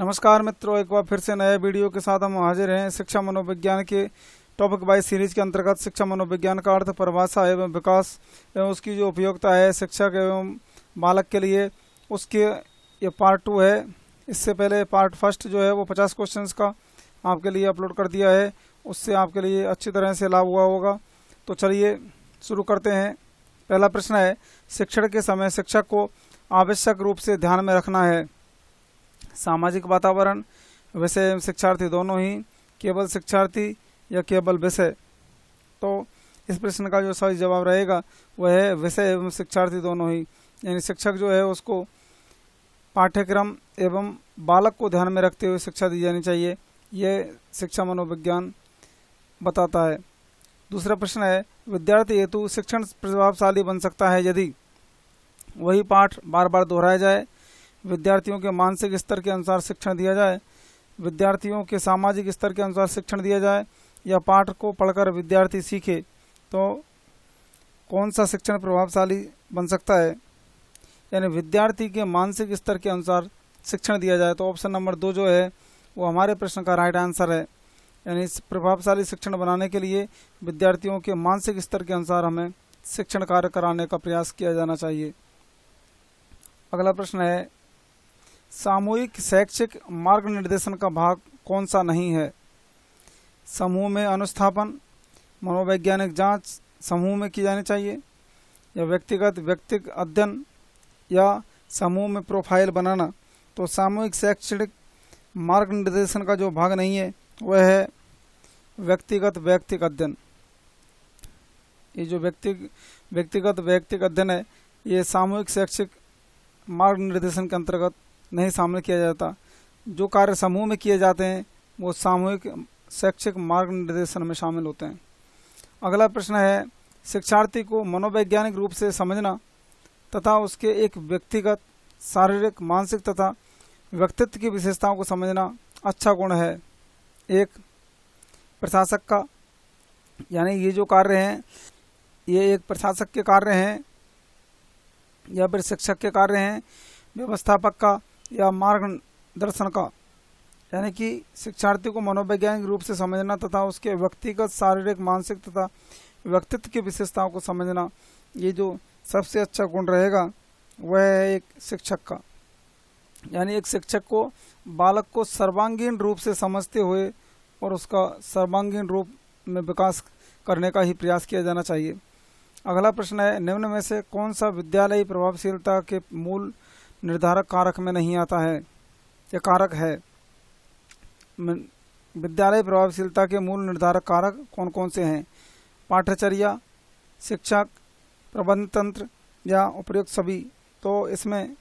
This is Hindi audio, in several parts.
नमस्कार मित्रों, एक बार फिर से नए वीडियो के साथ हम हाजिर हैं। शिक्षा मनोविज्ञान के टॉपिक वाइज सीरीज के अंतर्गत शिक्षा मनोविज्ञान का अर्थ, परिभाषा एवं विकास एवं उसकी जो उपयोगिता है शिक्षक एवं बालक के लिए, उसके ये पार्ट 2 है। इससे पहले पार्ट फर्स्ट जो है वो 50 क्वेश्चंस का आपके लिए अपलोड कर दिया है, उससे आपके लिए अच्छी तरह से लाभ हुआ होगा। तो चलिए शुरू करते हैं। पहला प्रश्न है, शिक्षण के समय शिक्षक को आवश्यक रूप से ध्यान में रखना है सामाजिक वातावरण, विषय एवं शिक्षार्थी दोनों ही, केवल शिक्षार्थी या केवल विषय। तो इस प्रश्न का जो सही जवाब रहेगा वह है विषय एवं शिक्षार्थी दोनों ही। यानी शिक्षक जो है उसको पाठ्यक्रम एवं बालक को ध्यान में रखते हुए शिक्षा दी जानी चाहिए, यह शिक्षा मनोविज्ञान बताता है। दूसरा प्रश्न है, विद्यार्थी हेतु शिक्षण प्रभावशाली बन सकता है यदि वही पाठ बार बार दोहराया जाए, विद्यार्थियों के मानसिक स्तर के अनुसार शिक्षण दिया जाए, विद्यार्थियों के सामाजिक स्तर के अनुसार शिक्षण दिया जाए, या पाठ को पढ़कर विद्यार्थी सीखे। तो कौन सा शिक्षण प्रभावशाली बन सकता है? यानी विद्यार्थी के मानसिक स्तर के अनुसार शिक्षण दिया जाए। तो ऑप्शन नंबर 2 जो है वो हमारे प्रश्न का राइट आंसर है। यानी इस प्रभावशाली शिक्षण बनाने के लिए विद्यार्थियों के मानसिक स्तर के अनुसार हमें शिक्षण कार्य कराने का प्रयास किया जाना चाहिए। अगला प्रश्न है, सामूहिक शैक्षिक मार्ग निर्देशन का भाग कौन सा नहीं है? समूह में अनुस्थापन, मनोवैज्ञानिक जांच समूह में की जानी चाहिए, या व्यक्तिगत अध्ययन, या समूह में प्रोफाइल बनाना। तो सामूहिक शैक्षणिक मार्ग निर्देशन का जो भाग नहीं है वह है व्यक्तिगत अध्ययन। ये जो व्यक्तिगत अध्ययन है ये सामूहिक शैक्षिक मार्ग निर्देशन के अंतर्गत नहीं शामिल किया जाता। जो कार्य समूह में किए जाते हैं वो सामूहिक शैक्षिक मार्ग निर्देशन में शामिल होते हैं। अगला प्रश्न है, शिक्षार्थी को मनोवैज्ञानिक रूप से समझना तथा उसके एक व्यक्तिगत, शारीरिक, मानसिक तथा व्यक्तित्व की विशेषताओं को समझना अच्छा गुण है। एक प्रशासक का, यानी ये जो कार्य हैं ये एक प्रशासक के कार्य हैं या फिर शिक्षक के कार्य हैं, व्यवस्थापक का या मार्गदर्शन का। यानी कि शिक्षार्थी को मनोवैज्ञानिक रूप से समझना तथा उसके व्यक्तिगत, शारीरिक, मानसिक तथा व्यक्तित्व की विशेषताओं को समझना, ये जो सबसे अच्छा गुण रहेगा वह है एक शिक्षक का। यानी एक शिक्षक को बालक को सर्वांगीण रूप से समझते हुए और उसका सर्वांगीण रूप में विकास करने का ही प्रयास किया जाना चाहिए। अगला प्रश्न है, निम्न में से कौन सा विद्यालयी प्रभावशीलता के मूल निर्धारक कारक में नहीं आता है या कारक है? विद्यालय प्रभावशीलता के मूल निर्धारक कारक कौन कौन से हैं? पाठ्यचर्या, शिक्षक, प्रबंध तंत्र या उपर्युक्त सभी। तो इसमें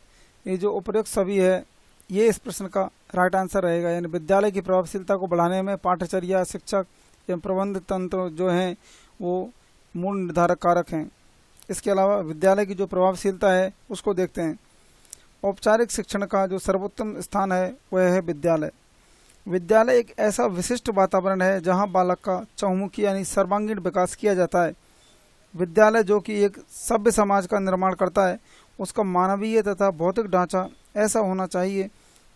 ये जो उपर्युक्त सभी है ये इस प्रश्न का राइट आंसर रहेगा। यानी विद्यालय की प्रभावशीलता को बढ़ाने में पाठ्यचर्या, शिक्षक एवं प्रबंध तंत्र जो हैं वो मूल निर्धारक कारक हैं। इसके अलावा विद्यालय की जो प्रभावशीलता है उसको देखते हैं। औपचारिक शिक्षण का जो सर्वोत्तम स्थान है वह है विद्यालय। विद्यालय एक ऐसा विशिष्ट वातावरण है जहां बालक का चहुमुखी यानी सर्वांगीण विकास किया जाता है। विद्यालय जो कि एक सभ्य समाज का निर्माण करता है, उसका मानवीय तथा भौतिक ढांचा ऐसा होना चाहिए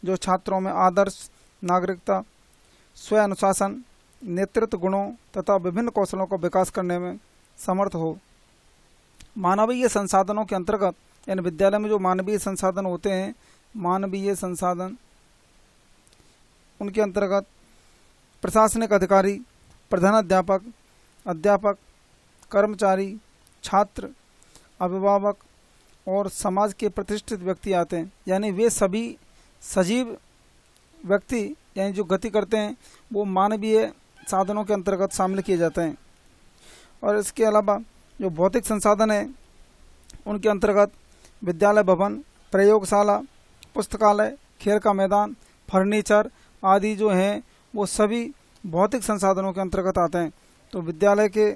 जो छात्रों में आदर्श, नागरिकता, स्व अनुशासन, नेतृत्व गुणों तथा विभिन्न कौशलों का विकास करने में समर्थ हो। मानवीय संसाधनों के अंतर्गत, यानी विद्यालय में जो मानवीय संसाधन होते हैं, मानवीय संसाधन उनके अंतर्गत प्रशासनिक अधिकारी, प्रधानाध्यापक, अध्यापक, कर्मचारी, छात्र, अभिभावक और समाज के प्रतिष्ठित व्यक्ति आते हैं। यानी वे सभी सजीव व्यक्ति यानी जो गति करते हैं वो मानवीय साधनों के अंतर्गत शामिल किए जाते हैं। और इसके अलावा जो भौतिक संसाधन है उनके अंतर्गत विद्यालय भवन, प्रयोगशाला, पुस्तकालय, खेल का मैदान, फर्नीचर आदि जो हैं वो सभी भौतिक संसाधनों के अंतर्गत आते हैं। तो विद्यालय के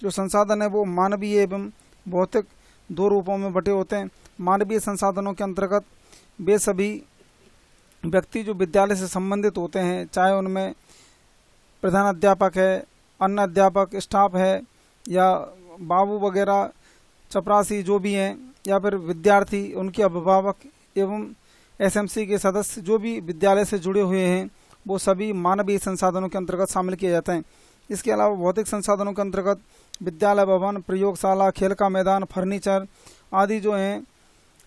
जो संसाधन है वो मानवीय एवं भौतिक दो रूपों में बटे होते हैं। मानवीय संसाधनों के अंतर्गत वे सभी व्यक्ति जो विद्यालय से संबंधित होते हैं, चाहे उनमें प्रधान अध्यापक है, अन्य अध्यापक, स्टाफ है, या बाबू वगैरह, चपरासी जो भी हैं, या फिर विद्यार्थी, उनके अभिभावक एवं एसएमसी के सदस्य जो भी विद्यालय से जुड़े हुए हैं वो सभी मानवीय संसाधनों के अंतर्गत शामिल किए जाते हैं। इसके अलावा भौतिक संसाधनों के अंतर्गत विद्यालय भवन, प्रयोगशाला, खेल का मैदान, फर्नीचर आदि जो हैं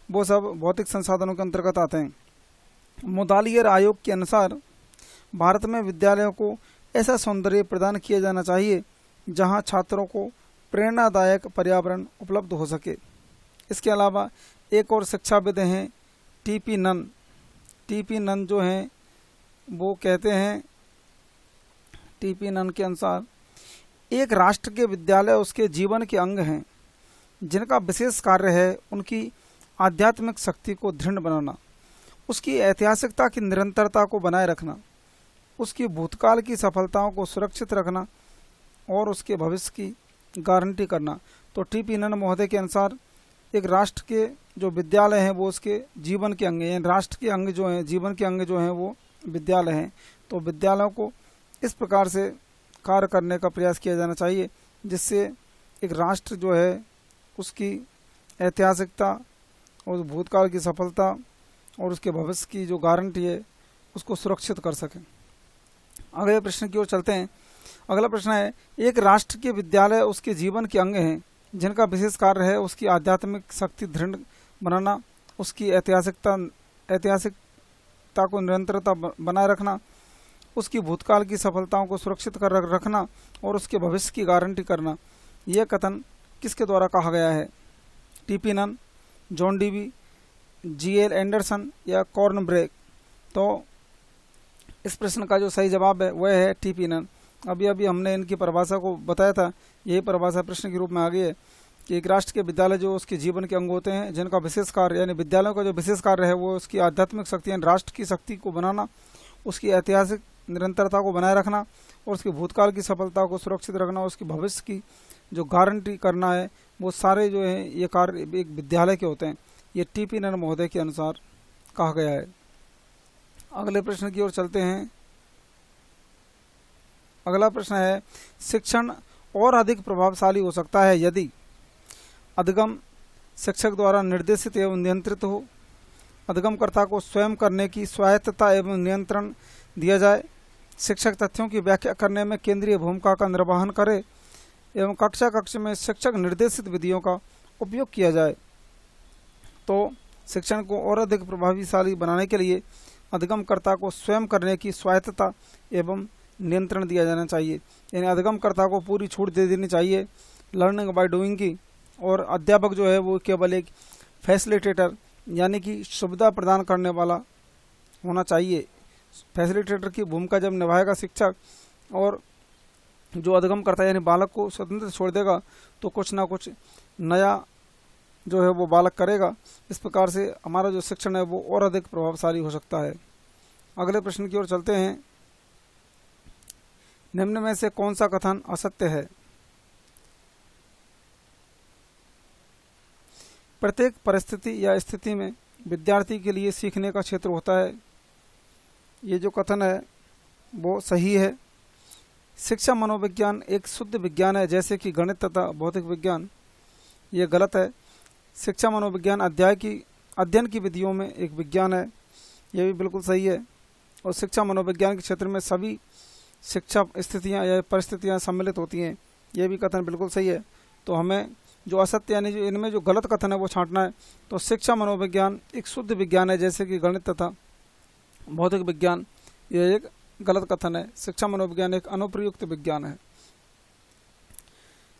वो सब भौतिक संसाधनों के अंतर्गत आते हैं। मुदालियर आयोग के अनुसार भारत में विद्यालयों को ऐसा सौंदर्य प्रदान किया जाना चाहिए जहां छात्रों को प्रेरणादायक पर्यावरण उपलब्ध हो सके। इसके अलावा एक और शिक्षाविद हैं टीपी नन। टीपी नन जो हैं वो कहते हैं, टीपी नन के अनुसार एक राष्ट्र के विद्यालय उसके जीवन के अंग हैं जिनका विशेष कार्य है उनकी आध्यात्मिक शक्ति को दृढ़ बनाना, उसकी ऐतिहासिकता की निरंतरता को बनाए रखना, उसकी भूतकाल की सफलताओं को सुरक्षित रखना और उसके भविष्य की गारंटी करना। तो टीपी नन महोदय के अनुसार एक राष्ट्र के जो विद्यालय हैं वो उसके जीवन के अंग हैं। राष्ट्र के अंग जो हैं, जीवन के अंग जो हैं वो विद्यालय हैं। तो विद्यालयों को इस प्रकार से कार्य करने का प्रयास किया जाना चाहिए जिससे एक राष्ट्र जो है उसकी ऐतिहासिकता और भूतकाल की सफलता और उसके भविष्य की जो गारंटी है उसको सुरक्षित कर सकें। अगले प्रश्न की ओर चलते हैं। अगला प्रश्न है, एक राष्ट्र के विद्यालय उसके जीवन के अंग हैं जिनका विशेष कार्य है उसकी आध्यात्मिक शक्ति दृढ़ बनाना, उसकी ऐतिहासिकता को निरंतरता बनाए रखना, उसकी भूतकाल की सफलताओं को सुरक्षित कर रखना और उसके भविष्य की गारंटी करना। यह कथन किसके द्वारा कहा गया है? TP Nunn, John Dewey, GL Anderson या कॉर्नब्रेक? तो इस प्रश्न का जो सही जवाब है वह है टीपी नन। अभी हमने इनकी परिभाषा को बताया था, यही परिभाषा प्रश्न के रूप में आ गई है कि एक राष्ट्र के विद्यालय जो उसके जीवन के अंग होते हैं जिनका विशेष कार्य, यानी विद्यालयों का जो विशेष कार्य है वो उसकी आध्यात्मिक शक्ति यानी राष्ट्र की शक्ति को बनाना, उसकी ऐतिहासिक निरंतरता को बनाए रखना और उसकी भूतकाल की सफलता को सुरक्षित रखना, उसकी भविष्य की जो गारंटी करना है, वो सारे जो है ये कार्य एक विद्यालय के होते हैं। ये टीपी नन महोदय के अनुसार कहा गया है। अगले प्रश्न की ओर चलते हैं। अगला प्रश्न है, शिक्षण और अधिक प्रभावशाली हो सकता है यदि अधिगम शिक्षक द्वारा निर्देशित एवं नियंत्रित हो, अधिगमकर्ता को स्वयं करने की स्वायत्तता एवं नियंत्रण दिया जाए, शिक्षक तथ्यों की व्याख्या करने में केंद्रीय भूमिका का निर्वहन करे एवं कक्ष में शिक्षक निर्देशित विधियों का उपयोग किया जाए। तो शिक्षण को और अधिक प्रभावशाली बनाने के लिए अधिगमकर्ता को स्वयं करने की स्वायत्तता एवं नियंत्रण दिया जाना चाहिए, यानी अधिगमकर्ता को पूरी छूट दे देनी चाहिए लर्निंग बाय डूइंग की, और अध्यापक जो है वो केवल एक फैसिलिटेटर यानी कि सुविधा प्रदान करने वाला होना चाहिए। फैसिलिटेटर की भूमिका जब निभाएगा शिक्षक और जो अधिगमकर्ता यानी बालक को स्वतंत्र छोड़ देगा तो कुछ ना कुछ नया जो है वो बालक करेगा। इस प्रकार से हमारा जो शिक्षण है वो और अधिक प्रभावशाली हो सकता है। अगले प्रश्न की ओर चलते हैं। निम्न में से कौन सा कथन असत्य है? प्रत्येक परिस्थिति या स्थिति में विद्यार्थी के लिए सीखने का क्षेत्र होता है। ये जो कथन है वो सही है। शिक्षा मनोविज्ञान एक शुद्ध विज्ञान है जैसे कि गणित तथा भौतिक विज्ञान। ये गलत है। शिक्षा मनोविज्ञान अध्ययन की विधियों में एक विज्ञान है, ये भी बिल्कुल सही है। और शिक्षा मनोविज्ञान के क्षेत्र में सभी शिक्षा स्थितियाँ या परिस्थितियाँ सम्मिलित होती हैं, ये भी कथन बिल्कुल सही है। तो हमें जो असत्य यानी जो इनमें जो गलत कथन है वो छांटना है। तो शिक्षा मनोविज्ञान एक शुद्ध विज्ञान है जैसे कि गणित तथा भौतिक विज्ञान, यह एक गलत कथन है। शिक्षा मनोविज्ञान एक अनुप्रयुक्त विज्ञान है।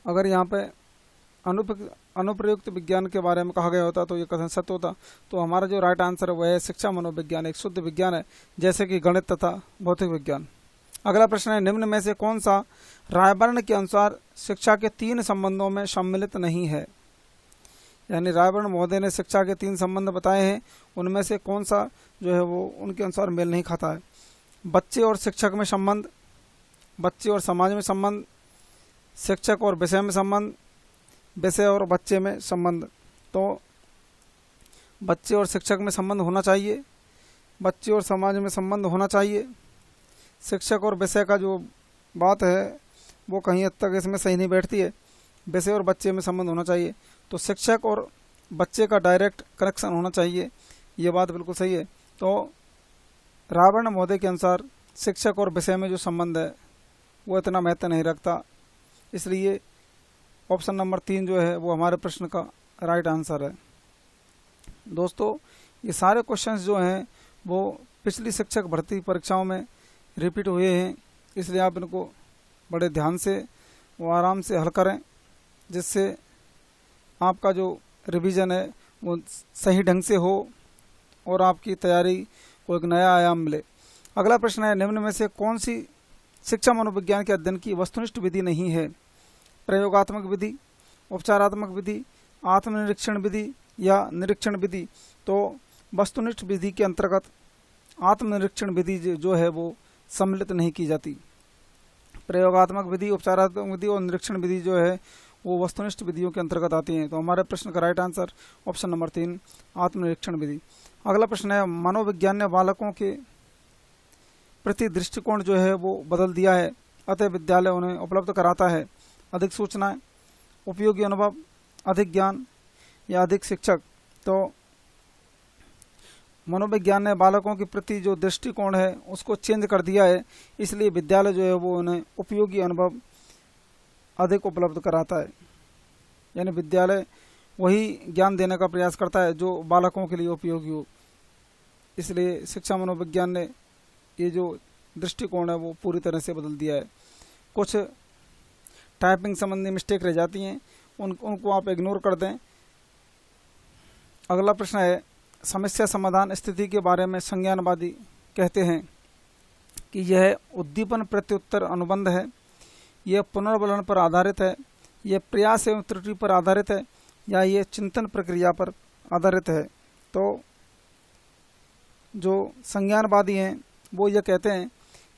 अगर यहाँ पे अनुप्रयुक्त विज्ञान के बारे में कहा गया होता तो ये कथन सत्य होता। तो हमारा जो राइट आंसर है वह है शिक्षा मनोविज्ञान एक शुद्ध विज्ञान है जैसे कि गणित तथा भौतिक विज्ञान। अगला प्रश्न है, निम्न में से कौन सा रायबर्न के अनुसार शिक्षा के 3 संबंधों में सम्मिलित नहीं है? यानी रायबर्न महोदय ने शिक्षा के 3 संबंध बताए हैं, उनमें से कौन सा जो है वो उनके अनुसार मेल नहीं खाता है? बच्चे और शिक्षक में संबंध, बच्चे और समाज में संबंध, शिक्षक और विषय में संबंध, विषय और बच्चे में संबंध। तो बच्चे और शिक्षक में संबंध होना चाहिए, बच्चे और समाज में संबंध होना चाहिए। शिक्षक और विषय का जो बात है वो कहीं हद तक इसमें सही नहीं बैठती है। विषय और बच्चे में संबंध होना चाहिए। तो शिक्षक और बच्चे का डायरेक्ट कनेक्शन होना चाहिए, ये बात बिल्कुल सही है। तो रावण महोदय के अनुसार शिक्षक और विषय में जो संबंध है वो इतना महत्व नहीं रखता, इसलिए ऑप्शन नंबर 3 जो है वो हमारे प्रश्न का राइट आंसर है। दोस्तों, ये सारे क्वेश्चंस जो हैं वो पिछली शिक्षक भर्ती परीक्षाओं में रिपीट हुए हैं, इसलिए आप इनको बड़े ध्यान से वो आराम से हल करें, जिससे आपका जो रिवीजन है वो सही ढंग से हो और आपकी तैयारी को एक नया आयाम मिले। अगला प्रश्न है, निम्न में से कौन सी शिक्षा मनोविज्ञान के अध्ययन की वस्तुनिष्ठ विधि नहीं है? प्रयोगात्मक विधि, उपचारात्मक विधि, आत्मनिरीक्षण विधि या निरीक्षण विधि? तो वस्तुनिष्ठ विधि के अंतर्गत आत्मनिरीक्षण विधि जो है वो सम्मिलित नहीं की जाती। प्रयोगात्मक विधि, उपचारात्मक विधि और निरीक्षण विधि जो है वो वस्तुनिष्ठ विधियों के अंतर्गत आती हैं। तो हमारे प्रश्न का राइट आंसर ऑप्शन नंबर 3 आत्मनिरीक्षण विधि। अगला प्रश्न है, मनोविज्ञान ने बालकों के प्रति दृष्टिकोण जो है वो बदल दिया है, अतः विद्यालय उन्हें उपलब्ध कराता है अधिक सूचनाएं, उपयोगी अनुभव, अधिक ज्ञान या अधिक शिक्षक? तो मनोविज्ञान ने बालकों के प्रति जो दृष्टिकोण है उसको चेंज कर दिया है, इसलिए विद्यालय जो है वो उन्हें उपयोगी अनुभव अधिक उपलब्ध कराता है। यानी विद्यालय वही ज्ञान देने का प्रयास करता है जो बालकों के लिए उपयोगी हो। इसलिए शिक्षा मनोविज्ञान ने ये जो दृष्टिकोण है वो पूरी तरह से बदल दिया है। कुछ टाइपिंग संबंधी मिस्टेक रह जाती हैं, उनको आप इग्नोर कर दें। अगला प्रश्न है, समस्या समाधान स्थिति के बारे में संज्ञानवादी कहते हैं कि यह उद्दीपन प्रत्युत्तर अनुबंध है, यह पुनर्वलन पर आधारित है, यह प्रयास एवं त्रुटि पर आधारित है या यह चिंतन प्रक्रिया पर आधारित है? तो जो संज्ञानवादी हैं वो ये कहते हैं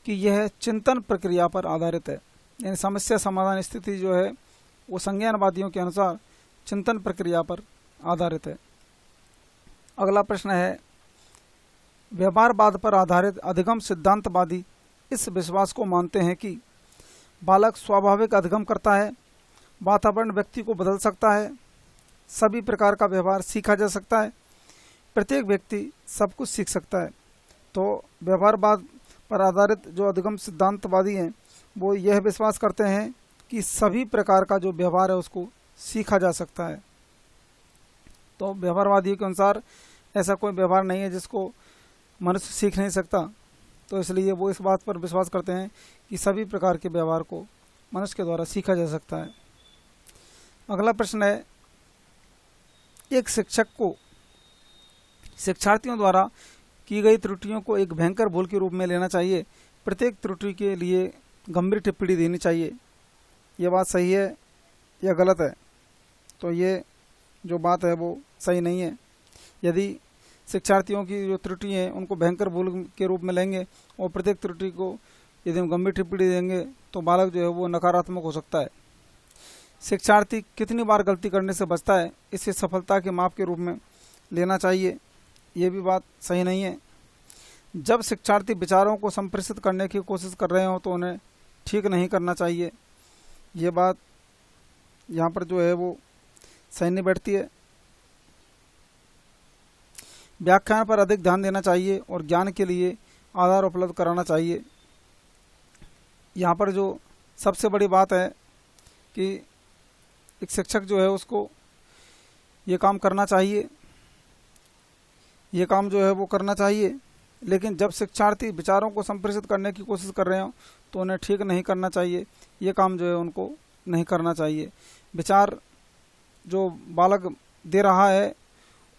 कि यह चिंतन प्रक्रिया पर आधारित है। यानी समस्या समाधान स्थिति जो है वो संज्ञानवादियों के अनुसार चिंतन प्रक्रिया पर आधारित है। अगला प्रश्न है, व्यवहारवाद पर आधारित अधिगम सिद्धांतवादी इस विश्वास को मानते हैं कि बालक स्वाभाविक अधिगम करता है, वातावरण व्यक्ति को बदल सकता है, सभी प्रकार का व्यवहार सीखा जा सकता है, प्रत्येक व्यक्ति सब कुछ सीख सकता है। तो व्यवहारवाद पर आधारित जो अधिगम सिद्धांतवादी हैं वो यह विश्वास करते हैं कि सभी प्रकार का जो व्यवहार है उसको सीखा जा सकता है। तो व्यवहारवादियों के अनुसार ऐसा कोई व्यवहार नहीं है जिसको मनुष्य सीख नहीं सकता, तो इसलिए वो इस बात पर विश्वास करते हैं कि सभी प्रकार के व्यवहार को मनुष्य के द्वारा सीखा जा सकता है। अगला प्रश्न है, एक शिक्षक को शिक्षार्थियों द्वारा की गई त्रुटियों को एक भयंकर भूल के रूप में लेना चाहिए, प्रत्येक त्रुटि के लिए गंभीर टिप्पणी देनी चाहिए। ये बात सही है या गलत है? तो ये जो बात है वो सही नहीं है। यदि शिक्षार्थियों की जो त्रुटि हैं उनको भयंकर भूल के रूप में लेंगे और प्रत्येक त्रुटि को यदि हम गंभीर टिप्पणी देंगे तो बालक जो है वो नकारात्मक हो सकता है। शिक्षार्थी कितनी बार गलती करने से बचता है, इसे सफलता के माप के रूप में लेना चाहिए। ये भी बात सही नहीं है। जब शिक्षार्थी विचारों को संप्रेषित करने की कोशिश कर रहे हो तो उन्हें ठीक नहीं करना चाहिए। ये बात यहाँ पर जो है वो सही नहीं बैठती है। व्याख्यान पर अधिक ध्यान देना चाहिए और ज्ञान के लिए आधार उपलब्ध कराना चाहिए। यहाँ पर जो सबसे बड़ी बात है कि एक शिक्षक जो है उसको ये काम करना चाहिए, ये काम जो है वो करना चाहिए, लेकिन जब शिक्षार्थी विचारों को संप्रेषित करने की कोशिश कर रहे हो तो उन्हें ठीक नहीं करना चाहिए। ये काम जो है उनको नहीं करना चाहिए। विचार जो बालक दे रहा है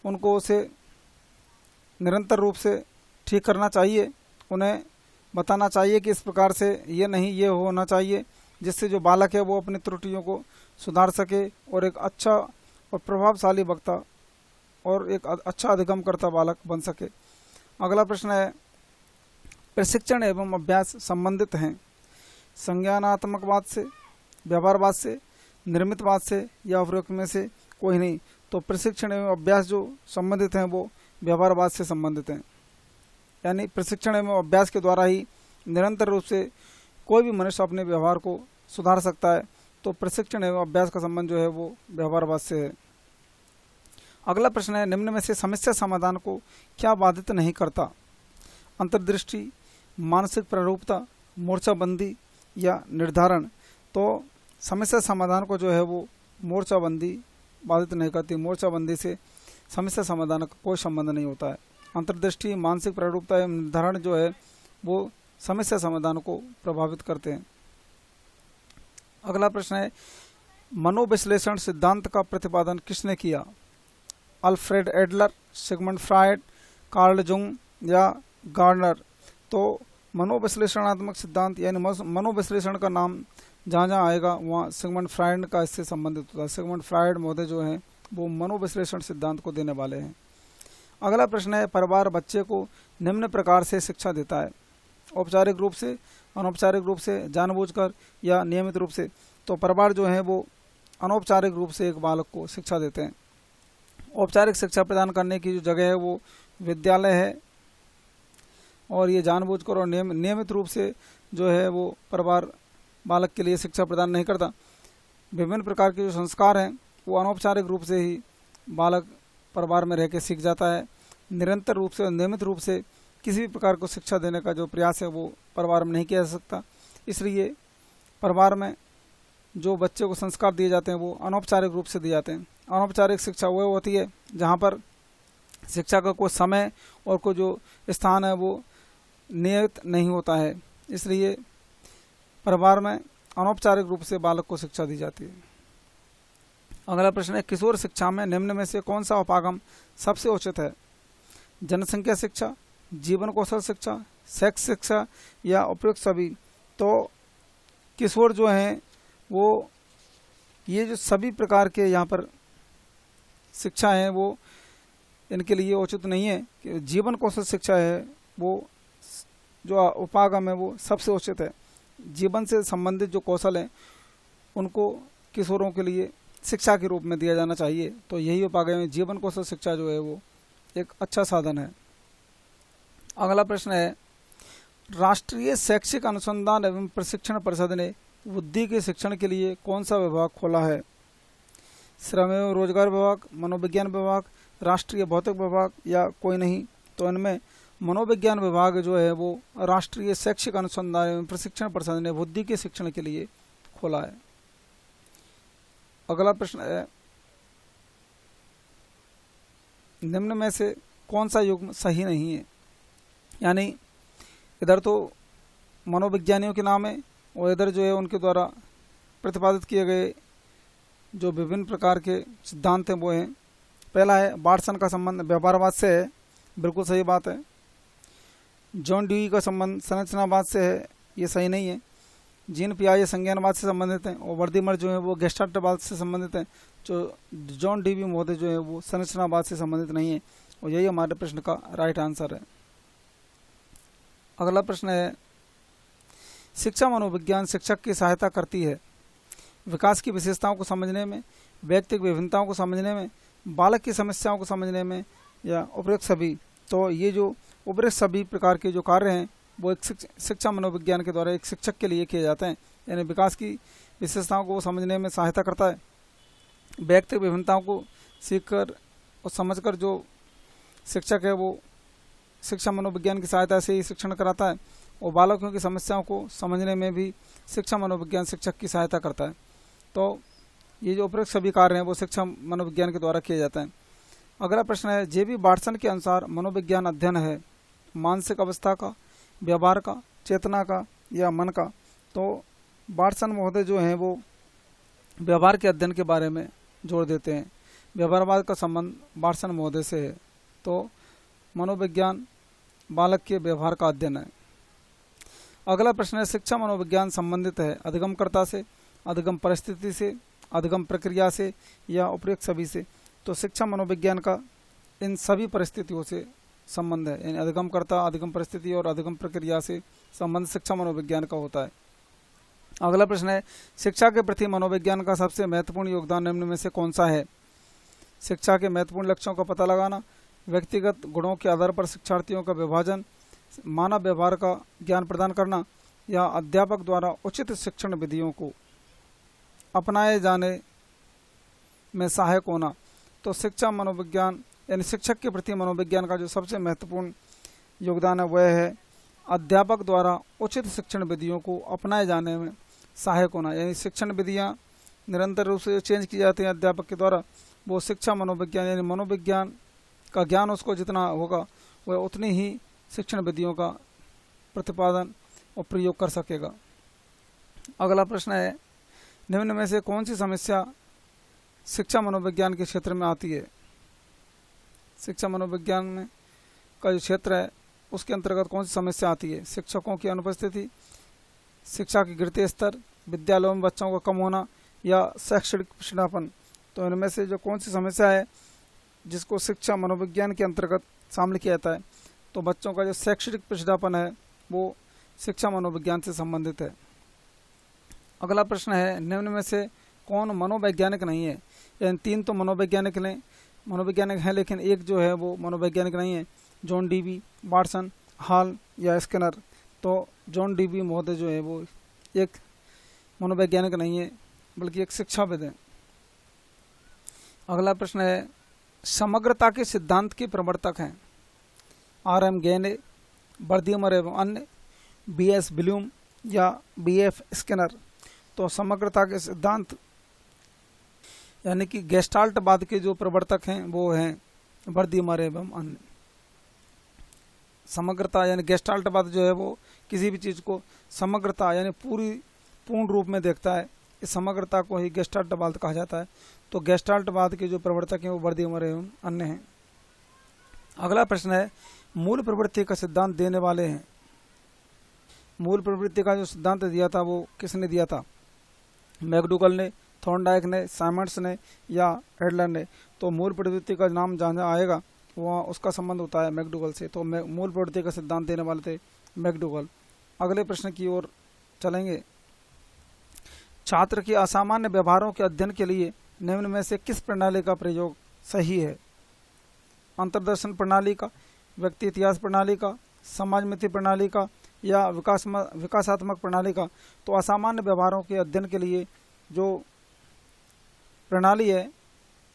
उनको उसे निरंतर रूप से ठीक करना चाहिए। उन्हें बताना चाहिए कि इस प्रकार से ये नहीं, ये होना चाहिए, जिससे जो बालक है वो अपनी त्रुटियों को सुधार सके और एक अच्छा और प्रभावशाली वक्ता और एक अच्छा अधिगमकर्ता बालक बन सके। अगला प्रश्न है, प्रशिक्षण एवं अभ्यास संबंधित हैं संज्ञानात्मकवाद से, व्यवहारवाद से, निर्मितवाद से या उपरोक्त में से कोई नहीं? तो प्रशिक्षण एवं अभ्यास जो संबंधित हैं वो व्यवहारवाद से संबंधित हैं। यानी प्रशिक्षण एवं अभ्यास के द्वारा ही निरंतर रूप से कोई भी मनुष्य अपने व्यवहार को सुधार सकता है। तो प्रशिक्षण एवं अभ्यास का संबंध जो है वो व्यवहारवाद से है। अगला प्रश्न है, निम्न में से समस्या समाधान को क्या बाधित नहीं करता? अंतर्दृष्टि, मानसिक प्रारूपता, मोर्चाबंदी या निर्धारण। तो समस्या समाधान को जो है वो मोर्चाबंदी बाधित नहीं करती। मोर्चाबंदी से समस्या समाधान का कोई संबंध नहीं होता है। अंतर्दृष्टि, मानसिक प्रारूपता एवं निर्धारण जो है वो समस्या समाधान को प्रभावित करते हैं। अगला प्रश्न है, मनोविश्लेषण सिद्धांत का प्रतिपादन किसने किया? Alfred Adler, Sigmund Freud, Carl Jung या गार्डनर। तो मनोविश्लेषणात्मक सिद्धांत यानी मनोविश्लेषण का नाम जहाँ जहाँ आएगा वहाँ सिगमंड फ्रायड का इससे संबंधित होता है। सिगमंड फ्रायड महोदय जो हैं वो मनोविश्लेषण सिद्धांत को देने वाले हैं। अगला प्रश्न है, परिवार बच्चे को निम्न प्रकार से शिक्षा देता है, औपचारिक रूप से, अनौपचारिक रूप से, जानबूझकर या नियमित रूप से। तो परिवार जो है वो अनौपचारिक रूप से एक बालक को शिक्षा देते हैं। औपचारिक शिक्षा प्रदान करने की जो जगह है वो विद्यालय है, और ये जानबूझकर और नियमित रूप से जो है वो परिवार बालक के लिए शिक्षा प्रदान नहीं करता। विभिन्न प्रकार के जो संस्कार हैं वो अनौपचारिक रूप से ही बालक परिवार में रह के सीख जाता है। निरंतर रूप से और नियमित रूप से किसी भी प्रकार को शिक्षा देने का जो प्रयास है वो परिवार में नहीं किया जा सकता। इसलिए परिवार में जो बच्चे को संस्कार दिए जाते हैं वो अनौपचारिक रूप से दिए जाते हैं। अनौपचारिक शिक्षा वो होती है जहाँ पर शिक्षा का कोई समय और कोई जो स्थान है वो नियत नहीं होता है। इसलिए परिवार में अनौपचारिक रूप से बालक को शिक्षा दी जाती है। अगला प्रश्न है, किशोर शिक्षा में निम्न में से कौन सा उपागम सबसे उचित है? जनसंख्या शिक्षा, जीवन कौशल शिक्षा, सेक्स शिक्षा या उपयुक्त सभी। तो किशोर जो हैं वो ये जो सभी प्रकार के यहाँ पर शिक्षा है वो इनके लिए उचित नहीं है। कि जीवन कौशल शिक्षा है वो जो उपागम है वो सबसे उचित है। जीवन से संबंधित जो कौशल हैं उनको किशोरों के लिए शिक्षा के रूप में दिया जाना चाहिए। तो यही उपागम है, जीवन कौशल शिक्षा जो है वो एक अच्छा साधन है। अगला प्रश्न है, राष्ट्रीय शैक्षिक अनुसंधान एवं प्रशिक्षण परिषद ने बुद्धि के शिक्षण के लिए कौन सा विभाग खोला है? श्रम एवं रोजगार विभाग, मनोविज्ञान विभाग, राष्ट्रीय भौतिक विभाग या कोई नहीं। तो इनमें मनोविज्ञान विभाग जो है वो राष्ट्रीय शैक्षिक अनुसंधान एवं प्रशिक्षण परिषद ने बुद्धि के शिक्षण के लिए खोला है। अगला प्रश्न है, निम्न में से कौन सा युग्म सही नहीं है? यानी इधर तो मनोविज्ञानियों के नाम है और इधर जो है उनके द्वारा प्रतिपादित किए गए जो विभिन्न प्रकार के सिद्धांत हैं वो हैं। पहला है, बार्टसन का संबंध व्यवहारवाद से है, बिल्कुल सही बात है। जॉन ड्यूई का संबंध संरचनावाद से है, ये सही नहीं है। जीन पियाजे संज्ञानवाद से संबंधित हैं और वर्दीमर जो है वो गेस्टाल्टवाद से संबंधित हैं। जो जॉन डी वी महोदय जो है वो संरचनावाद से संबंधित नहीं है, और यही हमारे प्रश्न का राइट आंसर है। अगला प्रश्न है, शिक्षा मनोविज्ञान शिक्षक की सहायता करती है विकास की विशेषताओं को समझने में, व्यक्तिगत विभिन्नताओं को समझने में, बालक की समस्याओं को समझने में या उपयुक्त सभी। तो ये जो उपयुक्त सभी प्रकार के जो कार्य हैं वो एक शिक्षा मनोविज्ञान के द्वारा एक शिक्षक के लिए किए जाते हैं। यानी विकास की विशेषताओं को समझने में सहायता करता है, व्यक्तिगत विभिन्नताओं को सीखकर और समझकर जो शिक्षक है वो शिक्षा मनोविज्ञान की सहायता से ही शिक्षण कराता है, और बालकों की समस्याओं को समझने में भी शिक्षा मनोविज्ञान शिक्षक की सहायता करता है। तो ये जो उपयुक्त सभी कार्य हैं वो शिक्षा मनोविज्ञान के द्वारा किए जाते हैं। अगला प्रश्न है, जे.बी. बार्टसन के अनुसार मनोविज्ञान अध्ययन है मानसिक अवस्था का, व्यवहार का, चेतना का या मन का। तो बार्टसन महोदय जो हैं वो व्यवहार के अध्ययन के बारे में जोर देते हैं। व्यवहारवाद का संबंध बार्टसन महोदय से है। तो मनोविज्ञान बालक के व्यवहार का अध्ययन है। अगला प्रश्न है, शिक्षा मनोविज्ञान संबंधित है अधिगमकर्ता से, अधिगम परिस्थिति से, अधिगम प्रक्रिया से या उपयुक्त सभी से। तो शिक्षा मनोविज्ञान का इन सभी परिस्थितियों से संबंध है, यानी अधिगमकर्ता, अधिगम परिस्थिति और अधिगम प्रक्रिया से संबंध शिक्षा मनोविज्ञान का होता है। अगला प्रश्न है, शिक्षा के प्रति मनोविज्ञान का सबसे महत्वपूर्ण योगदान निम्न में से कौन सा है? शिक्षा के महत्वपूर्ण लक्ष्यों का पता लगाना, व्यक्तिगत गुणों के आधार पर शिक्षार्थियों का विभाजन, मानव व्यवहार का ज्ञान प्रदान करना या अध्यापक द्वारा उचित शिक्षण विधियों को अपनाए जाने में सहायक होना। तो शिक्षा मनोविज्ञान यानी शिक्षक के प्रति मनोविज्ञान का जो सबसे महत्वपूर्ण योगदान है वह है अध्यापक द्वारा उचित शिक्षण विधियों को अपनाए जाने में सहायक होना। यानी शिक्षण विधियाँ निरंतर रूप से चेंज की जाती हैं अध्यापक के द्वारा, वो शिक्षा मनोविज्ञान यानी मनोविज्ञान का ज्ञान उसको जितना होगा वह उतनी ही शिक्षण विधियों का प्रतिपादन और प्रयोग कर सकेगा। अगला प्रश्न है, निम्न में से कौन सी समस्या शिक्षा मनोविज्ञान के क्षेत्र में आती है? शिक्षा मनोविज्ञान में का जो क्षेत्र है उसके अंतर्गत कौन सी समस्या आती है? शिक्षकों की अनुपस्थिति, शिक्षा के गिरते स्तर, विद्यालयों में बच्चों का कम होना या शैक्षणिक पिछड़ापन। तो इनमें से जो कौन सी समस्या है जिसको शिक्षा मनोविज्ञान के अंतर्गत शामिल किया जाता है? तो बच्चों का जो शैक्षणिक पिछड़ापन है वो शिक्षा मनोविज्ञान से संबंधित है। अगला प्रश्न है, निम्न में से कौन मनोवैज्ञानिक नहीं है? यानी तीन तो मनोवैज्ञानिक हैं लेकिन एक जो है वो मनोवैज्ञानिक नहीं है, जॉन डीबी, वाटसन, हॉल या स्किनर। तो जॉन डीबी महोदय जो है वो एक मनोवैज्ञानिक नहीं है बल्कि एक शिक्षाविद है। अगला प्रश्न है, समग्रता के सिद्धांत के प्रवर्तक हैं आर.एम. गेने, बर्दिमर एवं अन्य, बी.एस. ब्लूम या बी.एफ. स्किनर। तो समग्रता के सिद्धांत यानी कि गेस्टाल्टवाद के जो प्रवर्तक हैं वो हैं बर्दिमर एवं अन्य। समग्रता यानी गेस्टाल्टवाद जो है वो किसी भी चीज़ को समग्रता यानी पूर्ण रूप में देखता है, इस समग्रता को ही गेस्टाल्टवाद कहा जाता है। तो गेस्टाल्टवाद के जो प्रवर्तक हैं वो बर्दिमर एवं अन्य हैं। अगला प्रश्न है, मूल प्रवृत्ति का सिद्धांत देने वाले हैं। मूल प्रवृत्ति का जो सिद्धांत दिया था वो किसने दिया था? मैकडूगल ने, थॉर्नडाइक ने, साइमंड्स ने या एडलर ने। तो मूल प्रवृत्ति का नाम जहाँ आएगा वहाँ उसका संबंध होता है मैकडूगल से। तो मूल प्रवृत्ति का सिद्धांत देने वाले थे मैकडूगल। अगले प्रश्न की ओर चलेंगे, छात्र के असामान्य व्यवहारों के अध्ययन के लिए निम्न में से किस प्रणाली का प्रयोग सही है? अंतर्दर्शन प्रणाली का, व्यक्ति इतिहास प्रणाली का, समाज मिति प्रणाली का या विकासात्मक प्रणाली का। तो असामान्य व्यवहारों के अध्ययन के लिए जो प्रणाली है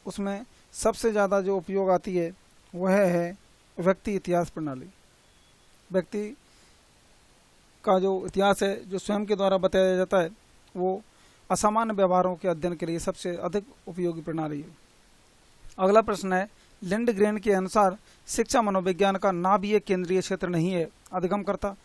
उसमें सबसे ज़्यादा जो उपयोग आती है वह है व्यक्ति इतिहास प्रणाली। व्यक्ति का जो इतिहास है जो स्वयं के द्वारा बताया जाता है वो असामान्य व्यवहारों के अध्ययन के लिए सबसे अधिक उपयोगी प्रणाली है। अगला प्रश्न है, लिंडग्रेन के अनुसार शिक्षा मनोविज्ञान का नाभीय केंद्रीय क्षेत्र नहीं है। अधिगमकर्ता,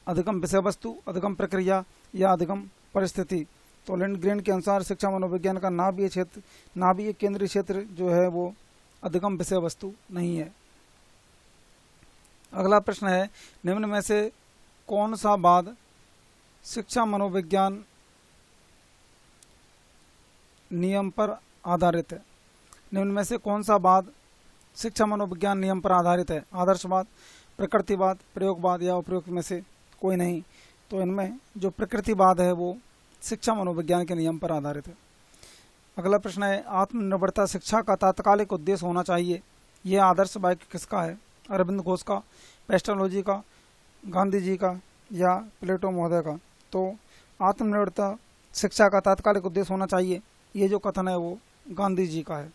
अधिगम विषय वस्तु, अधिगम प्रक्रिया या अधिगम परिस्थिति। तो लिंडग्रेन के अनुसार शिक्षा मनोविज्ञान का नाभीय केंद्रीय क्षेत्र जो है वो अधिगम विषय वस्तु नहीं है। अगला प्रश्न है, निम्न में से कौन सा वाद शिक्षा मनोविज्ञान नियम पर आधारित है? निम्न में से कौन सा वाद शिक्षा मनोविज्ञान नियम पर आधारित है? आदर्शवाद, प्रकृतिवाद, प्रयोगवाद या उपरोक्त में से कोई नहीं। तो इनमें जो प्रकृतिवाद है वो शिक्षा मनोविज्ञान के नियम पर आधारित है। अगला प्रश्न है, आत्मनिर्भरता शिक्षा का तात्कालिक उद्देश्य होना चाहिए। यह आदर्श वाक्य किसका है? अरविंद घोष का, पेस्टालोजी का, गांधी जी का या प्लेटो महोदय का। तो आत्मनिर्भरता शिक्षा का तात्कालिक उद्देश्य होना चाहिए, ये जो कथन है वो गांधी जी का है।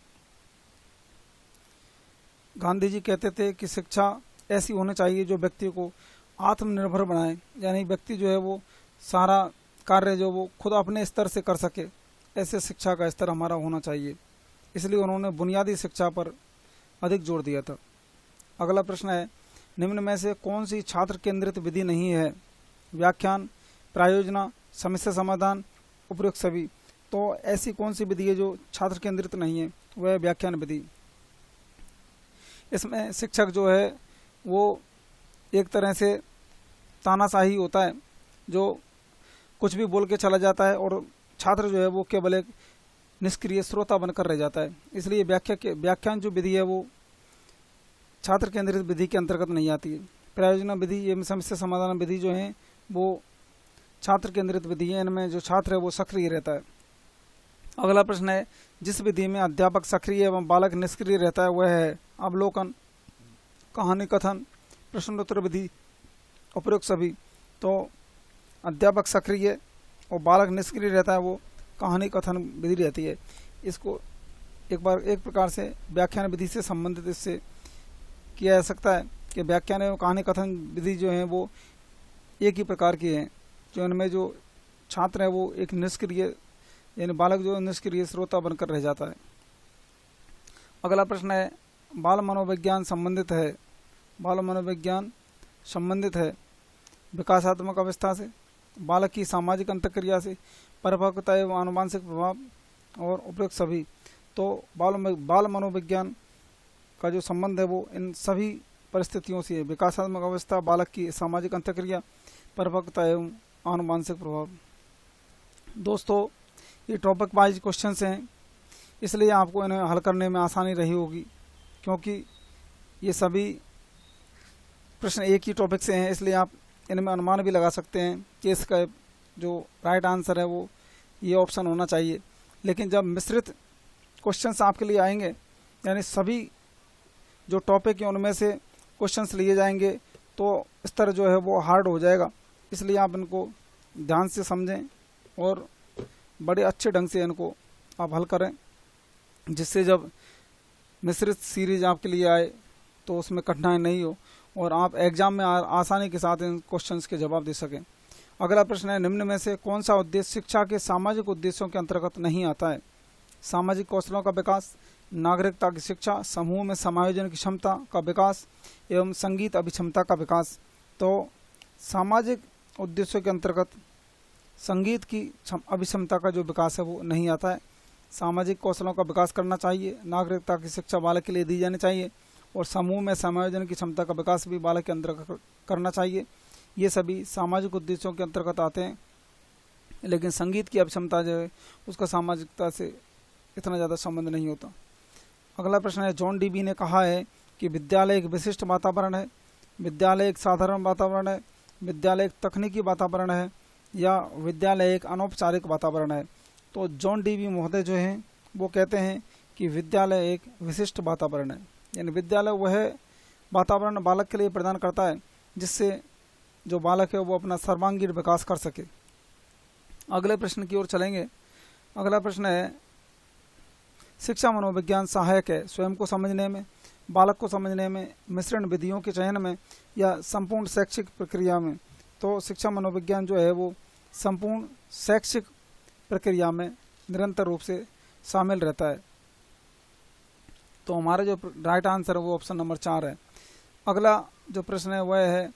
गांधी जी कहते थे कि शिक्षा ऐसी होनी चाहिए जो व्यक्ति को आत्मनिर्भर बनाए, यानी व्यक्ति जो है वो सारा कार्य जो वो खुद अपने स्तर से कर सके, ऐसे शिक्षा का स्तर हमारा होना चाहिए। इसलिए उन्होंने बुनियादी शिक्षा पर अधिक जोर दिया था। अगला प्रश्न है, निम्न में से कौन सी छात्र केंद्रित विधि नहीं है? व्याख्यान, प्रायोजना, समस्या समाधान, उपयुक्त सभी। तो ऐसी कौन सी विधि है जो छात्र केंद्रित नहीं है? वह व्याख्यान विधि। इसमें शिक्षक जो है वो एक तरह से तानाशाही होता है, जो कुछ भी बोल के चला जाता है और छात्र जो है वो केवल एक निष्क्रिय श्रोता बनकर रह जाता है। इसलिए व्याख्यान जो विधि है वो छात्र केंद्रित विधि के अंतर्गत नहीं आती है। प्रायोजना विधि, ये समस्या समाधान विधि जो है वो छात्र केंद्रित विधि है, इनमें जो छात्र है वो सक्रिय रहता है। अगला प्रश्न है, जिस विधि में अध्यापक सक्रिय एवं बालक निष्क्रिय रहता है वह है अवलोकन, कहानी कथन, प्रश्नोत्तर विधि, उपयुक्त सभी। तो अध्यापक सक्रिय और बालक निष्क्रिय रहता है वो कहानी कथन विधि रहती है। इसको एक प्रकार से व्याख्यान विधि से संबंधित इससे किया जा सकता है कि व्याख्यान एवं कहानी कथन विधि जो है वो एक ही प्रकार की है, जो इनमें जो छात्र है वो एक निष्क्रिय यानी बालक जो निष्क्रिय श्रोता बनकर रह जाता है। अगला प्रश्न है, बाल मनोविज्ञान संबंधित है विकासात्मक अवस्था से, बालक की सामाजिक अंतक्रिया से, परिपक्वता एवं आनुवंशिक प्रभाव और उपयुक्त सभी। तो बाल मनोविज्ञान का जो संबंध है वो इन सभी परिस्थितियों से है, विकासात्मक अवस्था, बालक की सामाजिक अंतक्रिया, परिपक्वता एवं आनुवंशिक प्रभाव। दोस्तों ये टॉपिक वाइज क्वेश्चंस हैं, इसलिए आपको इन्हें हल करने में आसानी रही होगी, क्योंकि ये सभी प्रश्न एक ही टॉपिक से हैं, इसलिए आप इनमें अनुमान भी लगा सकते हैं कि इसका जो राइट आंसर है वो ये ऑप्शन होना चाहिए। लेकिन जब मिश्रित क्वेश्चंस आपके लिए आएंगे, यानी सभी जो टॉपिक हैं उनमें से क्वेश्चंस लिए जाएंगे, तो स्तर जो है वो हार्ड हो जाएगा। इसलिए आप इनको ध्यान से समझें और बड़े अच्छे ढंग से इनको आप हल करें, जिससे जब मिश्रित सीरीज आपके लिए आए तो उसमें कठिनाई नहीं हो और आप एग्जाम में आसानी के साथ इन क्वेश्चंस के जवाब दे सकें। अगला प्रश्न है, निम्न में से कौन सा उद्देश्य शिक्षा के सामाजिक उद्देश्यों के अंतर्गत नहीं आता है? सामाजिक कौशलों का विकास, नागरिकता की शिक्षा, समूह में समायोजन की क्षमता का विकास एवं संगीत अभिक्षमता का विकास। तो सामाजिक उद्देश्यों के अंतर्गत संगीत की अभिक्षमता का जो विकास है वो नहीं आता है। सामाजिक कौशलों का विकास करना चाहिए, नागरिकता की शिक्षा बालक के लिए दी जानी चाहिए और समूह में समायोजन की क्षमता का विकास भी बालक के अंतर्गत करना चाहिए। ये सभी सामाजिक उद्देश्यों के अंतर्गत आते हैं, लेकिन संगीत की अभिक्षमता जो है उसका सामाजिकता से इतना ज़्यादा संबंध नहीं होता। अगला प्रश्न है, जॉन डीबी ने कहा है कि विद्यालय एक विशिष्ट वातावरण है, विद्यालय एक साधारण वातावरण है, विद्यालय एक तकनीकी वातावरण है या विद्यालय एक अनौपचारिक वातावरण है। तो जॉन डीबी महोदय जो हैं वो कहते हैं कि विद्यालय एक विशिष्ट वातावरण है, यानी विद्यालय वह वातावरण बालक के लिए प्रदान करता है जिससे जो बालक है वो अपना सर्वांगीण विकास कर सके। अगले प्रश्न की ओर चलेंगे। अगला प्रश्न है, शिक्षा मनोविज्ञान सहायक है स्वयं को समझने में, बालक को समझने में, मिश्रण विधियों के चयन में या संपूर्ण शैक्षिक प्रक्रिया में? तो शिक्षा मनोविज्ञान जो है वो संपूर्ण शैक्षिक प्रक्रिया में निरंतर रूप से शामिल रहता है। तो हमारा जो राइट आंसर है वो ऑप्शन नंबर 4 है। अगला जो प्रश्न है वह है,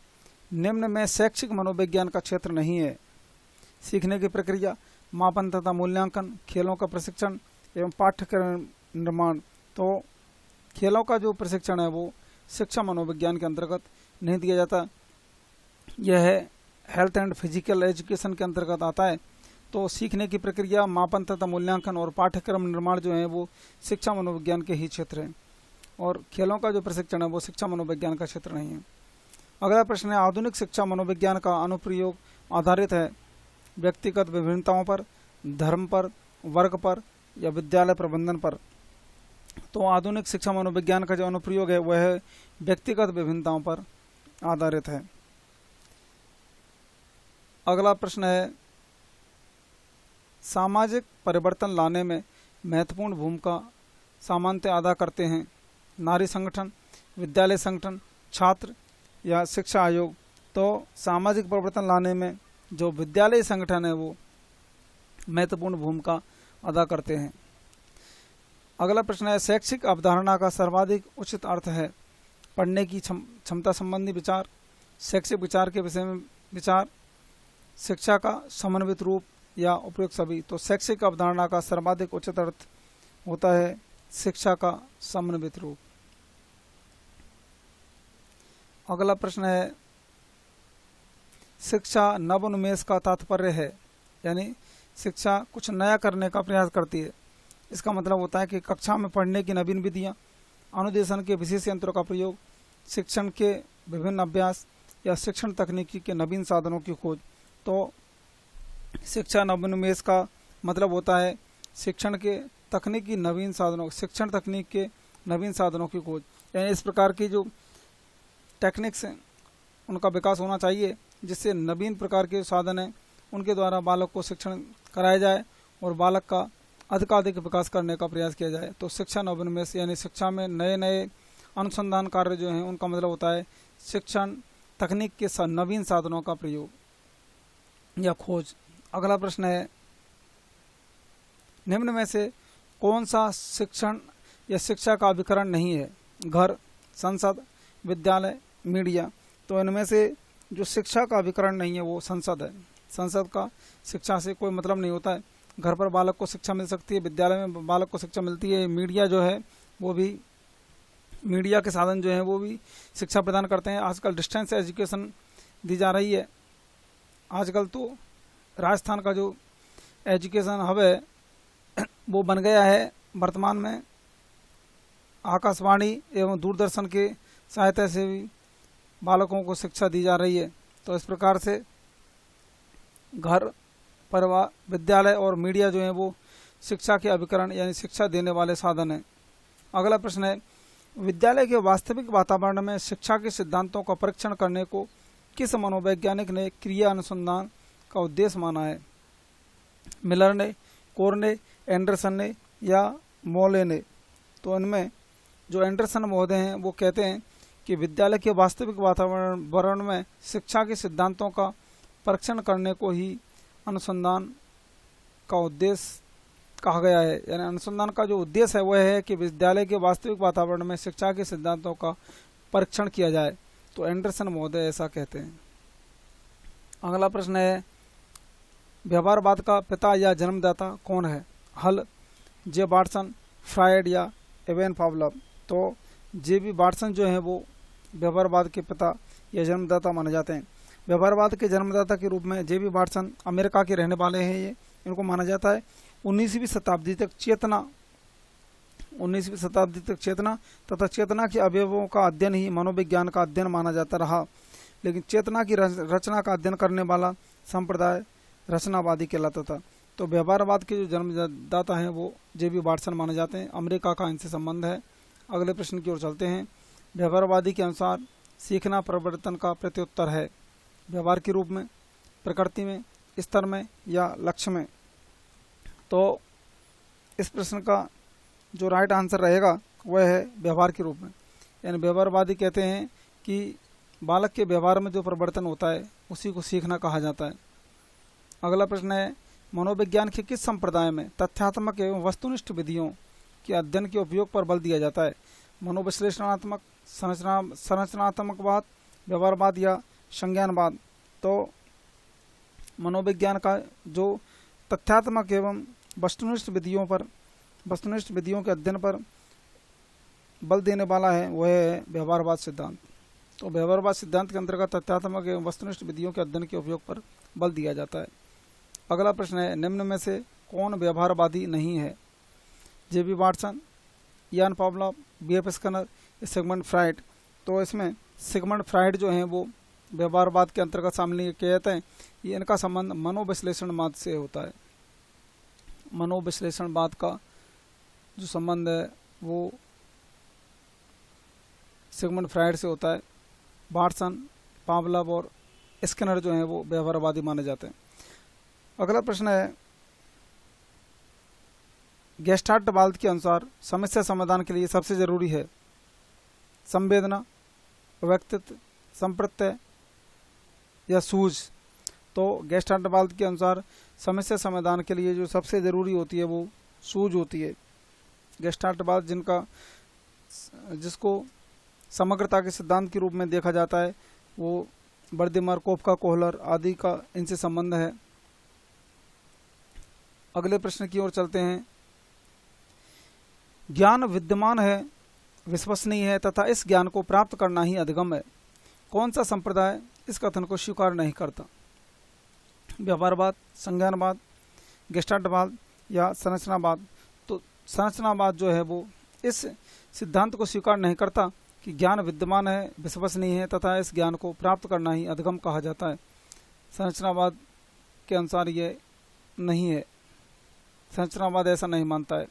निम्न में शैक्षिक मनोविज्ञान का क्षेत्र नहीं है? सीखने की प्रक्रिया, मापन तथा मूल्यांकन, खेलों का प्रशिक्षण एवं पाठ्यक्रम निर्माण। तो खेलों का जो प्रशिक्षण है वो शिक्षा मनोविज्ञान के अंतर्गत नहीं दिया जाता, यह है हेल्थ एंड फिजिकल एजुकेशन के अंतर्गत आता है। तो सीखने की प्रक्रिया, मापन तथा मूल्यांकन और पाठ्यक्रम निर्माण जो है वो शिक्षा मनोविज्ञान के ही क्षेत्र हैं और खेलों का जो प्रशिक्षण है वो शिक्षा मनोविज्ञान का क्षेत्र नहीं है। अगला प्रश्न है, आधुनिक शिक्षा मनोविज्ञान का अनुप्रयोग आधारित है व्यक्तिगत विभिन्नताओं पर, धर्म पर, वर्ग पर या विद्यालय प्रबंधन पर? तो आधुनिक शिक्षा मनोविज्ञान का जो अनुप्रयोग है वह व्यक्तिगत विभिन्नताओं पर आधारित है। अगला प्रश्न है, सामाजिक परिवर्तन लाने में महत्वपूर्ण भूमिका सामान्यतः अदा करते हैं नारी संगठन, विद्यालय संगठन, छात्र या शिक्षा आयोग? तो सामाजिक परिवर्तन लाने में जो विद्यालय संगठन है वो महत्वपूर्ण भूमिका अदा करते हैं। अगला प्रश्न है, शैक्षिक अवधारणा का सर्वाधिक उचित अर्थ है पढ़ने की क्षमता संबंधी विचार, शैक्षिक विचार के विषय में विचार, शिक्षा का समन्वित रूप या उपयुक्त सभी? तो शैक्षिक अवधारणा का सर्वाधिक उचित अर्थ होता है शिक्षा का समन्वित रूप। अगला प्रश्न है, शिक्षा नवोन्मेष का तात्पर्य है, यानी शिक्षा कुछ नया करने का प्रयास करती है। इसका मतलब होता है कि कक्षा में पढ़ने की नवीन विधियाँ, अनुदेशन के विशेष यंत्रों का प्रयोग, शिक्षण के विभिन्न अभ्यास या शिक्षण तकनीकी के नवीन साधनों की खोज। तो शिक्षा नवोन्मेष का मतलब होता है शिक्षण के तकनीकी नवीन साधनों, शिक्षण तकनीक के नवीन साधनों की खोज, यानी इस प्रकार की जो टेक्निक्स हैं उनका विकास होना चाहिए जिससे नवीन प्रकार के साधन हैं उनके द्वारा बालक को शिक्षण कराया जाए और बालक का अधिकाधिक विकास करने का प्रयास किया जाए। तो शिक्षा नवोन्मेष यानी शिक्षा में नए नए अनुसंधान कार्य जो हैं उनका मतलब होता है शिक्षण तकनीक के नवीन साधनों का प्रयोग या खोज। अगला प्रश्न है, निम्न में से कौन सा शिक्षण या शिक्षा का अभिकरण नहीं है? घर, संसद, विद्यालय, मीडिया। तो इनमें से जो शिक्षा का अभिकरण नहीं है वो संसद है। संसद का शिक्षा से कोई मतलब नहीं होता है। घर पर बालक को शिक्षा मिल सकती है, विद्यालय में बालक को शिक्षा मिलती है। मीडिया जो है वो भी, मीडिया के साधन जो हैं वो भी शिक्षा प्रदान करते हैं। आजकल डिस्टेंस एजुकेशन दी जा रही है। आजकल तो राजस्थान का जो एजुकेशन हब है वो बन गया है। वर्तमान में आकाशवाणी एवं दूरदर्शन के सहायता से भी बालकों को शिक्षा दी जा रही है। तो इस प्रकार से घर, परिवार, विद्यालय और मीडिया जो है वो शिक्षा के अभिकरण यानी शिक्षा देने वाले साधन हैं। अगला प्रश्न है, विद्यालय के वास्तविक वातावरण में शिक्षा के सिद्धांतों का परीक्षण करने को किस मनोवैज्ञानिक ने क्रिया अनुसंधान का उद्देश्य माना है? मिलर ने, कोर ने, एंडरसन ने या मोले ने? तो इनमें जो एंडरसन महोदय हैं वो कहते हैं कि विद्यालय के वास्तविक वातावरण में शिक्षा के सिद्धांतों का परीक्षण करने को ही अनुसंधान का उद्देश्य कहा गया है। यानी अनुसंधान का जो उद्देश्य है वह है कि विद्यालय के वास्तविक वातावरण में शिक्षा के सिद्धांतों का परीक्षण किया जाए। तो एंडरसन महोदय ऐसा कहते हैं। अगला प्रश्न है, व्यवहारवाद का पिता या जन्मदाता कौन है? हल, जे वाटसन, फ्रायड या एवेन पावलव? तो जे बी वाटसन जो है वो व्यवहारवाद के पिता या जन्मदाता माने जाते हैं। व्यवहारवाद के जन्मदाता के रूप में जे बी वाटसन अमेरिका के रहने वाले हैं। ये इनको माना जाता है 19वीं शताब्दी तक चेतना तथा चेतना के अवयवों का अध्ययन ही मनोविज्ञान का अध्ययन माना जाता रहा। लेकिन चेतना की रचना का अध्ययन करने वाला संप्रदाय रचनावादी कहलाता था। तो व्यवहारवाद के जो जन्मदाता हैं वो जे बी वाटसन माने जाते हैं। अमेरिका का इनसे संबंध है। अगले प्रश्न की ओर चलते हैं। व्यवहारवादी के अनुसार सीखना परिवर्तन का प्रत्युत्तर है। व्यवहार के रूप में, प्रकृति में, स्तर में या लक्ष्य में? तो इस प्रश्न का जो राइट आंसर रहेगा वह है व्यवहार के रूप में। यानी व्यवहारवादी कहते हैं कि बालक के व्यवहार में जो परिवर्तन होता है उसी को सीखना कहा जाता है। अगला प्रश्न है, मनोविज्ञान के किस संप्रदाय में तथ्यात्मक एवं वस्तुनिष्ठ विधियों के अध्ययन के उपयोग पर बल दिया जाता है? मनोविश्लेषणात्मक, संरचनात्मकवाद, व्यवहारवाद या संज्ञानवाद? तो मनोविज्ञान का जो तथ्यात्मक एवं वस्तुनिष्ठ विधियों के अध्ययन पर बल देने वाला है वह है व्यवहारवाद सिद्धांत। तो व्यवहारवाद सिद्धांत के अंतर्गत तथ्यात्मक एवं वस्तुनिष्ठ विधियों के अध्ययन के उपयोग पर बल दिया जाता है। अगला प्रश्न है, निम्न में से कौन व्यवहारवादी नहीं है? J B Watson, Ian Pavlov, B F Skinner, Sigmund Freud? तो इसमें सिगमंड फ्रायड जो हैं वो व्यवहारवाद के अंतर्गत शामिल किए जाते हैं। ये इनका संबंध मनोविश्लेषणवाद से होता है। मनोविश्लेषणवाद का जो संबंध है वो सिगमंड फ्रायड से होता है। वाटसन, पावलव और स्किनर जो हैं वो व्यवहारवादी माने जाते हैं। अगला प्रश्न है, गेस्टाल्टवाद के अनुसार समस्या समाधान के लिए सबसे जरूरी है संवेदना, व्यक्तित्व, संप्रत्यय या सूझ? तो गेस्टाल्टवाद के अनुसार समस्या समाधान के लिए जो सबसे जरूरी होती है वो सूझ होती है। गेस्टाल्टवाद जिसको समग्रता के सिद्धांत के रूप में देखा जाता है वो बर्दिमर, कोफका, कोहलर आदि का इनसे संबंध है। अगले प्रश्न की ओर चलते हैं। ज्ञान विद्यमान है, विश्वसनीय है तथा इस ज्ञान को प्राप्त करना ही अधिगम है। कौन सा संप्रदाय इस कथन को स्वीकार नहीं करता? व्यवहारवाद, संज्ञानवाद, गेस्टाल्टवाद या संरचनावाद? तो संरचनावाद जो है वो इस सिद्धांत को स्वीकार नहीं करता कि ज्ञान विद्यमान है, विश्वसनीय है तथा इस ज्ञान को प्राप्त करना ही अधिगम कहा जाता है। संरचनावाद के अनुसार ये नहीं है। संरचनावाद ऐसा नहीं मानता है।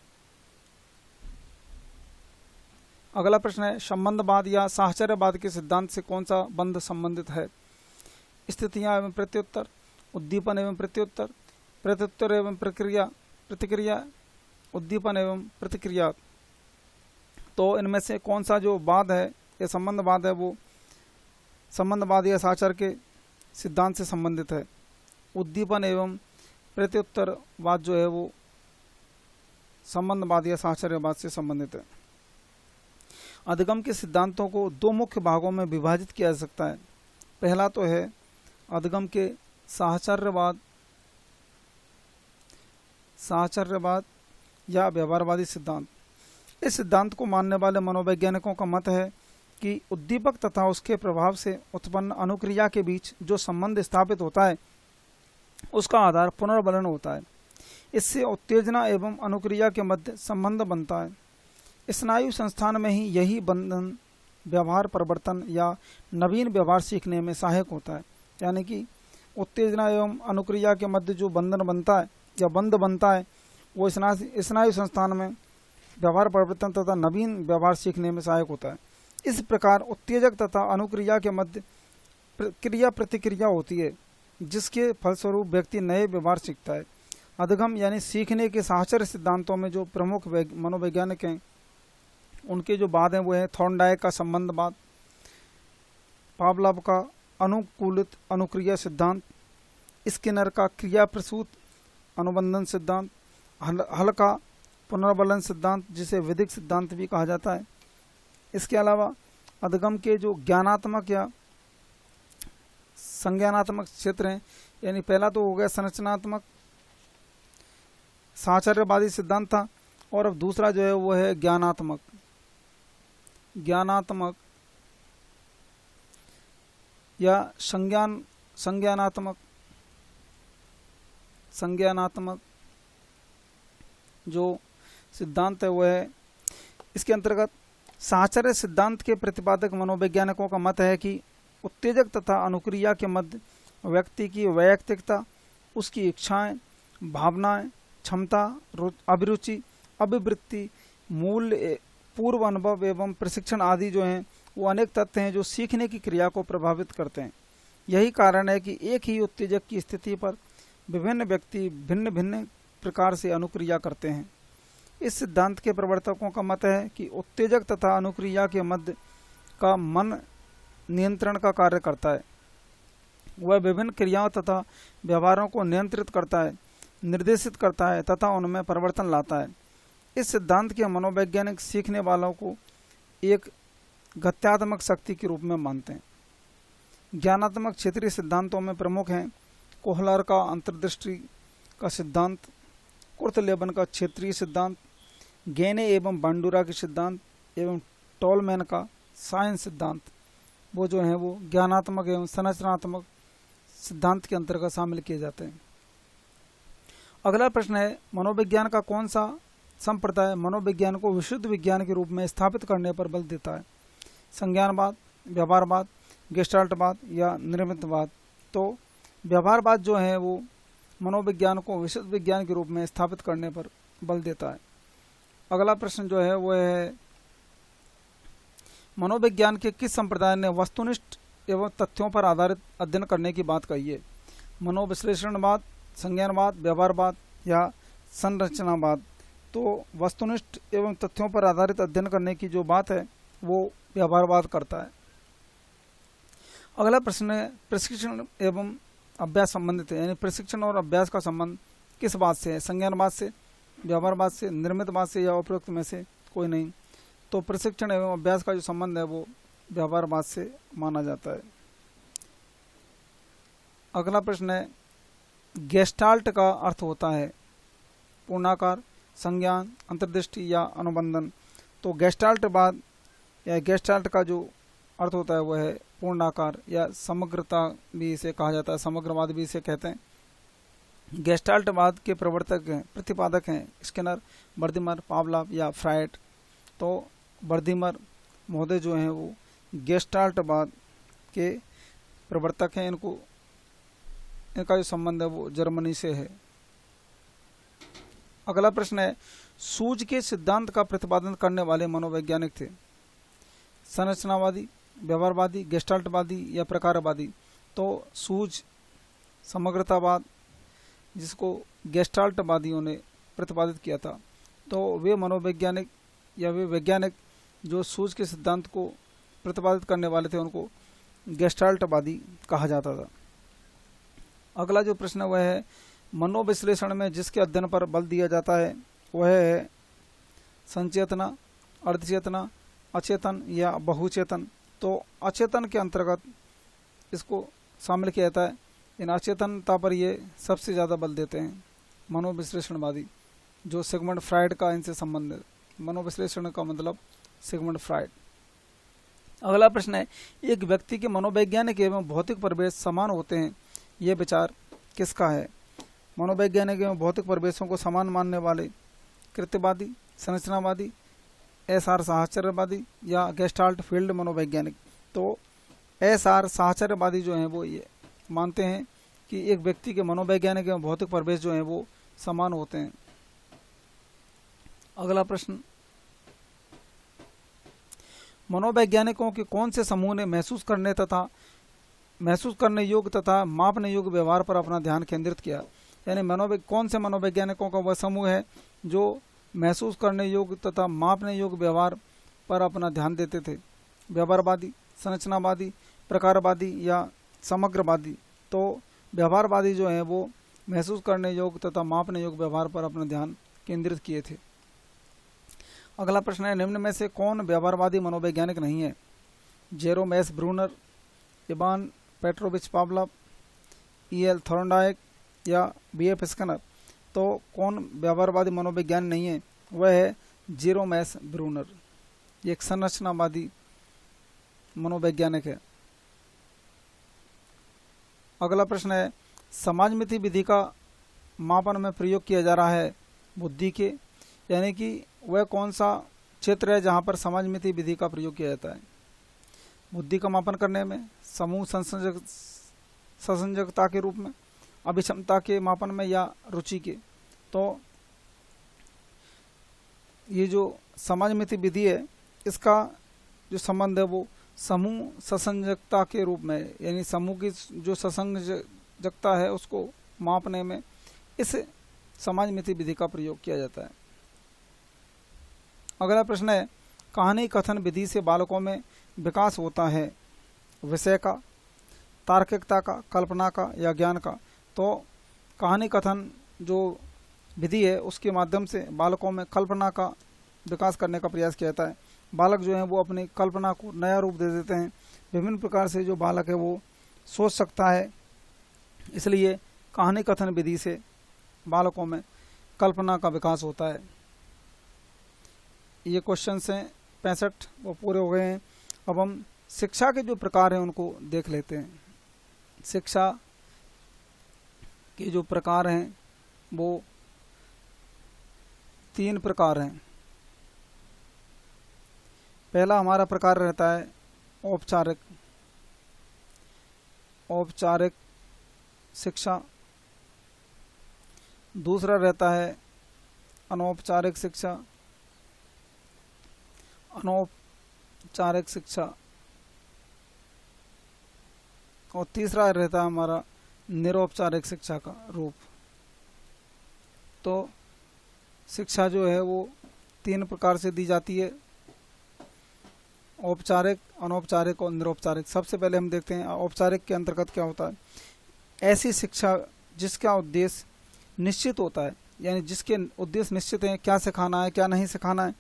अगला प्रश्न है, संबंधवाद या साहचर्यवाद के सिद्धांत से कौन सा बंध संबंधित है? स्थितियां एवं प्रत्युत्तर, उद्दीपन एवं प्रत्युत्तर, प्रत्युत्तर एवं प्रतिक्रिया, उद्दीपन एवं प्रतिक्रिया। तो इनमें से कौन सा जो वाद है या संबंधवाद है वो संबंधवाद या साहचर्य के सिद्धांत से संबंधित है। उद्दीपन एवं प्रत्युत्तरवाद जो है वो संबंधवाद या साहचर्यवाद से संबंधित है। अधिगम के सिद्धांतों को दो मुख्य भागों में विभाजित किया जा सकता है। पहला तो है अधिगम के साहचर्यवाद या व्यवहारवादी सिद्धांत। इस सिद्धांत को मानने वाले मनोवैज्ञानिकों का मत है कि उद्दीपक तथा उसके प्रभाव से उत्पन्न अनुक्रिया के बीच जो संबंध स्थापित होता है उसका आधार पुनर्बलन होता है। इससे उत्तेजना एवं अनुक्रिया के मध्य संबंध बनता है। स्नायु संस्थान में ही यही बंधन व्यवहार परिवर्तन या नवीन व्यवहार सीखने में सहायक होता है। यानी कि उत्तेजना एवं अनुक्रिया के मध्य जो बंधन बनता है या बंध बनता है वो स्नायु संस्थान में व्यवहार परिवर्तन तथा नवीन व्यवहार सीखने में सहायक होता है। इस प्रकार उत्तेजक तथा अनुक्रिया के मध्य क्रिया प्रतिक्रिया होती है, जिसके फलस्वरूप व्यक्ति नए व्यवहार सीखता है। अधिगम यानी सीखने के साहचर्य सिद्धांतों में जो प्रमुख मनोवैज्ञानिक हैं उनके जो वाद हैं वो है थॉर्नडाइक का संबंधवाद, पावलोव का अनुकूलित अनुक्रिया सिद्धांत, स्किनर का क्रिया प्रसूत अनुबंधन सिद्धांत, हल का पुनर्बलन सिद्धांत जिसे वैदिक सिद्धांत भी कहा जाता है। इसके अलावा अधिगम के जो ज्ञानात्मक या संज्ञानात्मक क्षेत्र हैं, यानी पहला तो हो गया संरचनात्मक साहचर्यवादी सिद्धांत था, और अब दूसरा जो है वो है ज्ञानात्मक या संज्ञानात्मक जो सिद्धांत है वो है। इसके अंतर्गत साहचर्य सिद्धांत के प्रतिपादक मनोवैज्ञानिकों का मत है कि उत्तेजक तथा अनुक्रिया के मध्य व्यक्ति की वैयक्तिकता, उसकी इच्छाएं, भावनाएं, क्षमता, अभिरुचि, अभिवृत्ति, मूल्य, पूर्व अनुभव एवं प्रशिक्षण आदि जो हैं वो अनेक तथ्य हैं जो सीखने की क्रिया को प्रभावित करते हैं। यही कारण है कि एक ही उत्तेजक की स्थिति पर विभिन्न व्यक्ति भिन्न भिन्न प्रकार से अनुक्रिया करते हैं। इस सिद्धांत के प्रवर्तकों का मत है कि उत्तेजक तथा अनुक्रिया के मध्य का मन नियंत्रण का कार्य करता है। वह विभिन्न क्रियाओं तथा व्यवहारों को नियंत्रित करता है, निर्देशित करता है तथा उनमें परिवर्तन लाता है। इस सिद्धांत के मनोवैज्ञानिक सीखने वालों को एक गत्यात्मक शक्ति के रूप में मानते हैं। ज्ञानात्मक क्षेत्रीय सिद्धांतों में प्रमुख हैं कोहलर का अंतर्दृष्टि का सिद्धांत, कुर्तलेबन का क्षेत्रीय सिद्धांत, गेने एवं बांडुरा के सिद्धांत एवं टॉलमैन का साइंस सिद्धांत। वो जो हैं वो ज्ञानात्मक एवं संरचनात्मक सिद्धांत के अंतर्गत शामिल किए जाते हैं। अगला प्रश्न है मनोविज्ञान का कौन सा संप्रदाय मनोविज्ञान को विशुद्ध विज्ञान के रूप में स्थापित करने पर बल देता है? संज्ञानवाद, व्यवहारवाद, गेस्टाल्टवाद या निर्मितवाद। तो व्यवहारवाद जो है वो मनोविज्ञान को विशुद्ध विज्ञान के रूप में स्थापित करने पर बल देता है। अगला प्रश्न जो है वो है मनोविज्ञान के किस संप्रदाय ने वस्तुनिष्ठ एवं तथ्यों पर आधारित अध्ययन करने की बात कही है? मनोविश्लेषणवाद, संज्ञानवाद, व्यवहारवाद या संरचनावाद। तो वस्तुनिष्ठ एवं तथ्यों पर आधारित अध्ययन करने की जो बात है वो व्यवहारवाद करता है। अगला प्रश्न है प्रशिक्षण एवं अभ्यास संबंधित है, यानी प्रशिक्षण और अभ्यास का संबंध किस बात से है? संज्ञानवाद से, व्यवहारवाद से, निर्मितवाद से या उपरोक्त में से कोई नहीं। तो प्रशिक्षण एवं अभ्यास का जो संबंध है वो व्यवहारवाद से माना जाता है। अगला प्रश्न है गेस्टाल्ट का अर्थ होता है पूर्णाकार, संज्ञान, अंतर्दृष्टि या अनुबंधन। तो गेस्टाल्टवाद या गेस्टाल्ट का जो अर्थ होता है वह है पूर्णाकार या समग्रता भी इसे कहा जाता है, समग्रवाद भी इसे कहते हैं। गेस्टाल्टवाद के प्रवर्तक हैं, प्रतिपादक हैं स्किनर, बर्दिमर, पावलोव या फ्रायड। तो बर्दिमर महोदय जो हैं वो गेस्टाल्टवाद के प्रवर्तक हैं। इनका जो संबंध है वो जर्मनी से है। अगला प्रश्न है सूज के सिद्धांत का प्रतिपादन करने वाले मनोवैज्ञानिक थे? संरचनावादी, व्यवहारवादी, गेस्टाल्टवादी या प्रकारवादी। तो सूज समग्रतावाद जिसको गेस्टाल्टवादियों ने प्रतिपादित किया था, तो वे मनोवैज्ञानिक या वे वैज्ञानिक जो सूझ के सिद्धांत को प्रतिपादित करने वाले थे उनको गेस्टाल्टवादी कहा जाता था। अगला जो प्रश्न है वह है मनोविश्लेषण में जिसके अध्ययन पर बल दिया जाता है वह है संचेतना, अर्धचेतना, अचेतन या बहुचेतन। तो अचेतन के अंतर्गत इसको शामिल किया जाता है। इन अचेतनता पर ये सबसे ज़्यादा बल देते हैं मनोविश्लेषणवादी, जो सिगमंड फ्राइड का इनसे संबंध है। मनोविश्लेषण का मतलब सिगमंड फ्राइड। अगला प्रश्न है एक व्यक्ति के मनोवैज्ञानिक एवं भौतिक परिवेश समान होते हैं, ये विचार किसका है? मनोवैज्ञानिक एवं भौतिक परिवेशों को समान मानने वाले कृत्यवादी, संरचनावादी, एस.आर. साहचर्यवादी या गेस्टाल्ट फील्ड मनोवैज्ञानिक। तो एस.आर. साहचर्यवादी जो हैं वो ये मानते हैं कि एक व्यक्ति के मनोवैज्ञानिक एवं भौतिक परिवेश जो हैं वो समान होते हैं। अगला प्रश्न मनोवैज्ञानिकों के कौन से समूह ने महसूस करने योग्य तथा मापने योग्य व्यवहार पर अपना ध्यान केंद्रित किया? यानी कौन से मनोवैज्ञानिकों का वह समूह है जो महसूस करने योग्य तथा मापने योग्य व्यवहार पर अपना ध्यान देते थे? व्यवहारवादी, संरचनावादी, प्रकारवादी या समग्रवादी। तो व्यवहारवादी जो हैं वो महसूस करने योग्य तथा मापने योग्य व्यवहार पर अपना ध्यान केंद्रित किए थे। अगला प्रश्न है निम्न में से कौन व्यवहारवादी मनोवैज्ञानिक नहीं है? Jerome S. Bruner, Ivan Petrovich Pavlov, E.L. Thorndike या B.F. स्किनर। तो कौन व्यवहारवादी मनोविज्ञान नहीं है? वह है जेरोम एस. ब्रूनर। ये एक संरचनावादी मनोवैज्ञानिक है। अगला प्रश्न है समाजमिति विधि का मापन में प्रयोग किया जा रहा है बुद्धि के, यानी कि वह कौन सा क्षेत्र है जहाँ पर समाजमिति विधि का प्रयोग किया जाता है? बुद्धि का मापन करने में, समूह संसंजकता के रूप में, अभिक्षमता के मापन में या रुचि के। तो ये जो समाजमिति विधि है इसका जो संबंध है वो समूह ससंजकता के रूप में, यानी समूह की जो ससंजकता है उसको मापने में इस समाजमिति विधि का प्रयोग किया जाता है। अगला प्रश्न है कहानी कथन विधि से बालकों में विकास होता है विषय का, तार्किकता का, कल्पना का या ज्ञान का? तो कहानी कथन जो विधि है उसके माध्यम से बालकों में कल्पना का विकास करने का प्रयास किया जाता है। बालक जो हैं वो अपनी कल्पना को नया रूप दे देते हैं। विभिन्न प्रकार से जो बालक है वो सोच सकता है, इसलिए कहानी कथन विधि से बालकों में कल्पना का विकास होता है। ये क्वेश्चन हैं 65 वो पूरे हो गए हैं। अब हम शिक्षा के जो प्रकार हैं उनको देख लेते हैं। शिक्षा के जो प्रकार हैं वो 3 प्रकार हैं। पहला हमारा प्रकार रहता है औपचारिक शिक्षा। दूसरा रहता है अनौपचारिक शिक्षा, और तीसरा रहता है हमारा निरौपचारिक शिक्षा का रूप। तो शिक्षा जो है वो 3 प्रकार से दी जाती है, औपचारिक, अनौपचारिक और निरौपचारिक। सबसे पहले हम देखते हैं औपचारिक के अंतर्गत क्या होता है। ऐसी शिक्षा जिसका उद्देश्य निश्चित होता है, यानी जिसके उद्देश्य निश्चित हैं, क्या सिखाना है क्या नहीं सिखाना है,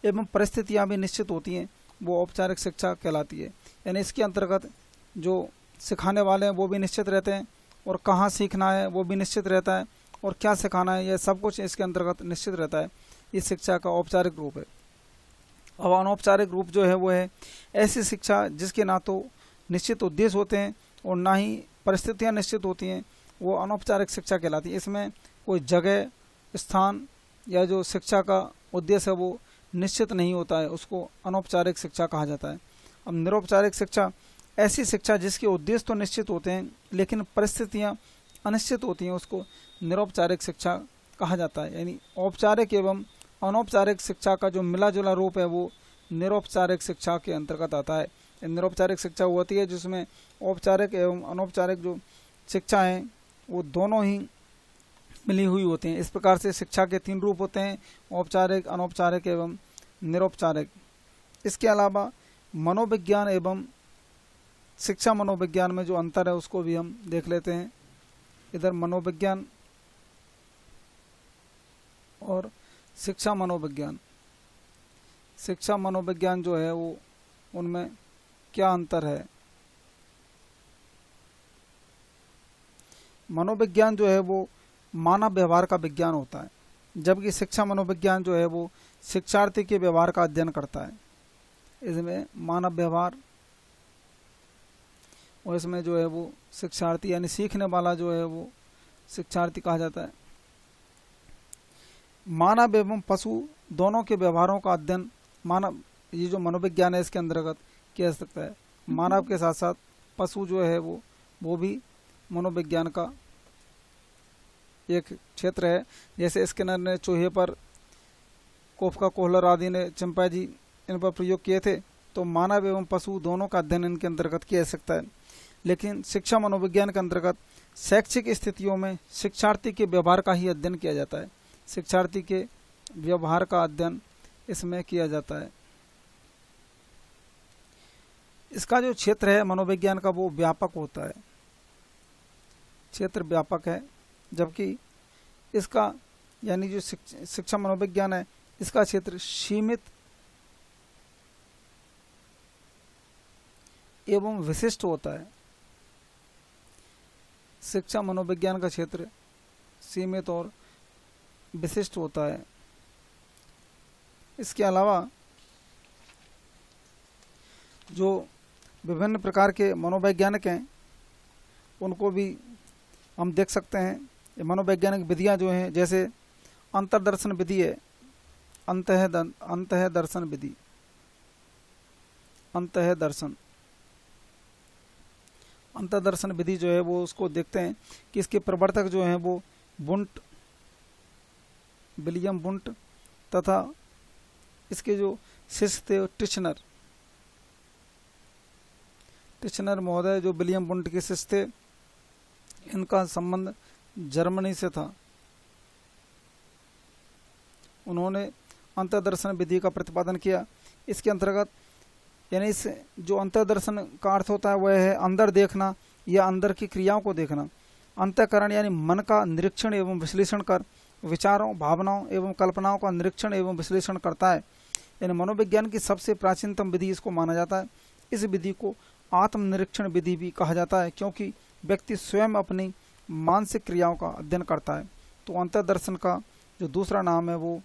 एवं परिस्थितियां भी निश्चित होती हैं, वो औपचारिक शिक्षा कहलाती है। यानी इसके अंतर्गत जो सिखाने वाले हैं वो भी निश्चित रहते हैं, और कहाँ सीखना है वो भी निश्चित रहता है, और क्या सिखाना है यह सब कुछ इसके अंतर्गत निश्चित रहता है। इस शिक्षा का औपचारिक रूप है। अब अनौपचारिक रूप जो है वो है ऐसी शिक्षा जिसके ना तो निश्चित उद्देश्य होते हैं और ना ही परिस्थितियाँ निश्चित होती हैं, वो अनौपचारिक शिक्षा कहलाती है। इसमें कोई जगह, स्थान या जो शिक्षा का उद्देश्य है वो निश्चित नहीं होता है, उसको अनौपचारिक शिक्षा कहा जाता है। अब निरौपचारिक शिक्षा ऐसी शिक्षा जिसके उद्देश्य तो निश्चित होते हैं लेकिन परिस्थितियाँ अनिश्चित होती हैं, उसको निरौपचारिक शिक्षा कहा जाता है। यानी औपचारिक एवं अनौपचारिक शिक्षा का जो मिला जुला रूप है वो निरौपचारिक शिक्षा के अंतर्गत आता है। निरौपचारिक शिक्षा होती है जिसमें औपचारिक एवं अनौपचारिक जो शिक्षा है वो दोनों ही मिली हुई होती हैं। इस प्रकार से शिक्षा के 3 रूप होते हैं, औपचारिक, अनौपचारिक एवं निरौपचारिक। इसके अलावा मनोविज्ञान एवं शिक्षा मनोविज्ञान में जो अंतर है उसको भी हम देख लेते हैं। इधर मनोविज्ञान और शिक्षा मनोविज्ञान। शिक्षा मनोविज्ञान जो है वो, उनमें क्या अंतर है। मनोविज्ञान जो है वो मानव व्यवहार का विज्ञान होता है, जबकि शिक्षा मनोविज्ञान जो है वो शिक्षार्थी के व्यवहार का अध्ययन करता है। इसमें मानव व्यवहार और इसमें जो है वो शिक्षार्थी यानी सीखने वाला जो है वो शिक्षार्थी कहा जाता है। मानव एवं पशु दोनों के व्यवहारों का अध्ययन मानव, ये जो मनोविज्ञान है इसके अंतर्गत किया जा सकता है। मानव के साथ साथ पशु जो है वो भी मनोविज्ञान का एक क्षेत्र है। जैसे स्किनर ने चूहे पर, कोफका, कोहलर आदि ने चिंपैंजी इन पर प्रयोग किए थे, तो मानव एवं पशु दोनों का अध्ययन इनके अंतर्गत किया जा सकता है। लेकिन शिक्षा मनोविज्ञान के अंतर्गत शैक्षिक स्थितियों में शिक्षार्थी के व्यवहार का ही अध्ययन किया जाता है। शिक्षार्थी के व्यवहार का अध्ययन इसमें किया जाता है। इसका जो क्षेत्र है मनोविज्ञान का वो व्यापक होता है, क्षेत्र व्यापक है, जबकि इसका यानी जो शिक्षा मनोविज्ञान है इसका क्षेत्र सीमित एवं विशिष्ट होता है। शिक्षा मनोविज्ञान का क्षेत्र सीमित और विशिष्ट होता है। इसके अलावा जो विभिन्न प्रकार के मनोवैज्ञानिक हैं उनको भी हम देख सकते हैं। ये मनोवैज्ञानिक विधियां जो हैं, जैसे अंतर्दर्शन विधि है, अंतः दर्शन विधि, अंतर्दर्शन विधि जो है वो उसको देखते हैं कि इसके प्रवर्तक जो हैं वो बुंट, विलियम बुंट, तथा इसके जो शिष्य थे टिचनर महोदय जो विलियम बुंट के शिष्य थे, इनका संबंध जर्मनी से था। उन्होंने अंतर्दर्शन विधि का प्रतिपादन किया। इसके अंतर्गत यानी इस जो अंतर्दर्शन का अर्थ होता है वह है अंदर देखना या अंदर की क्रियाओं को देखना। अंतःकरण यानी मन का निरीक्षण एवं विश्लेषण कर विचारों, भावनाओं एवं कल्पनाओं का निरीक्षण एवं विश्लेषण करता है। यानी मनोविज्ञान की सबसे प्राचीनतम विधि इसको माना जाता है। इस विधि को आत्मनिरीक्षण विधि भी कहा जाता है, क्योंकि व्यक्ति स्वयं अपनी मानसिक क्रियाओं का अध्ययन करता है। तो अंतर्दर्शन का जो दूसरा नाम है वो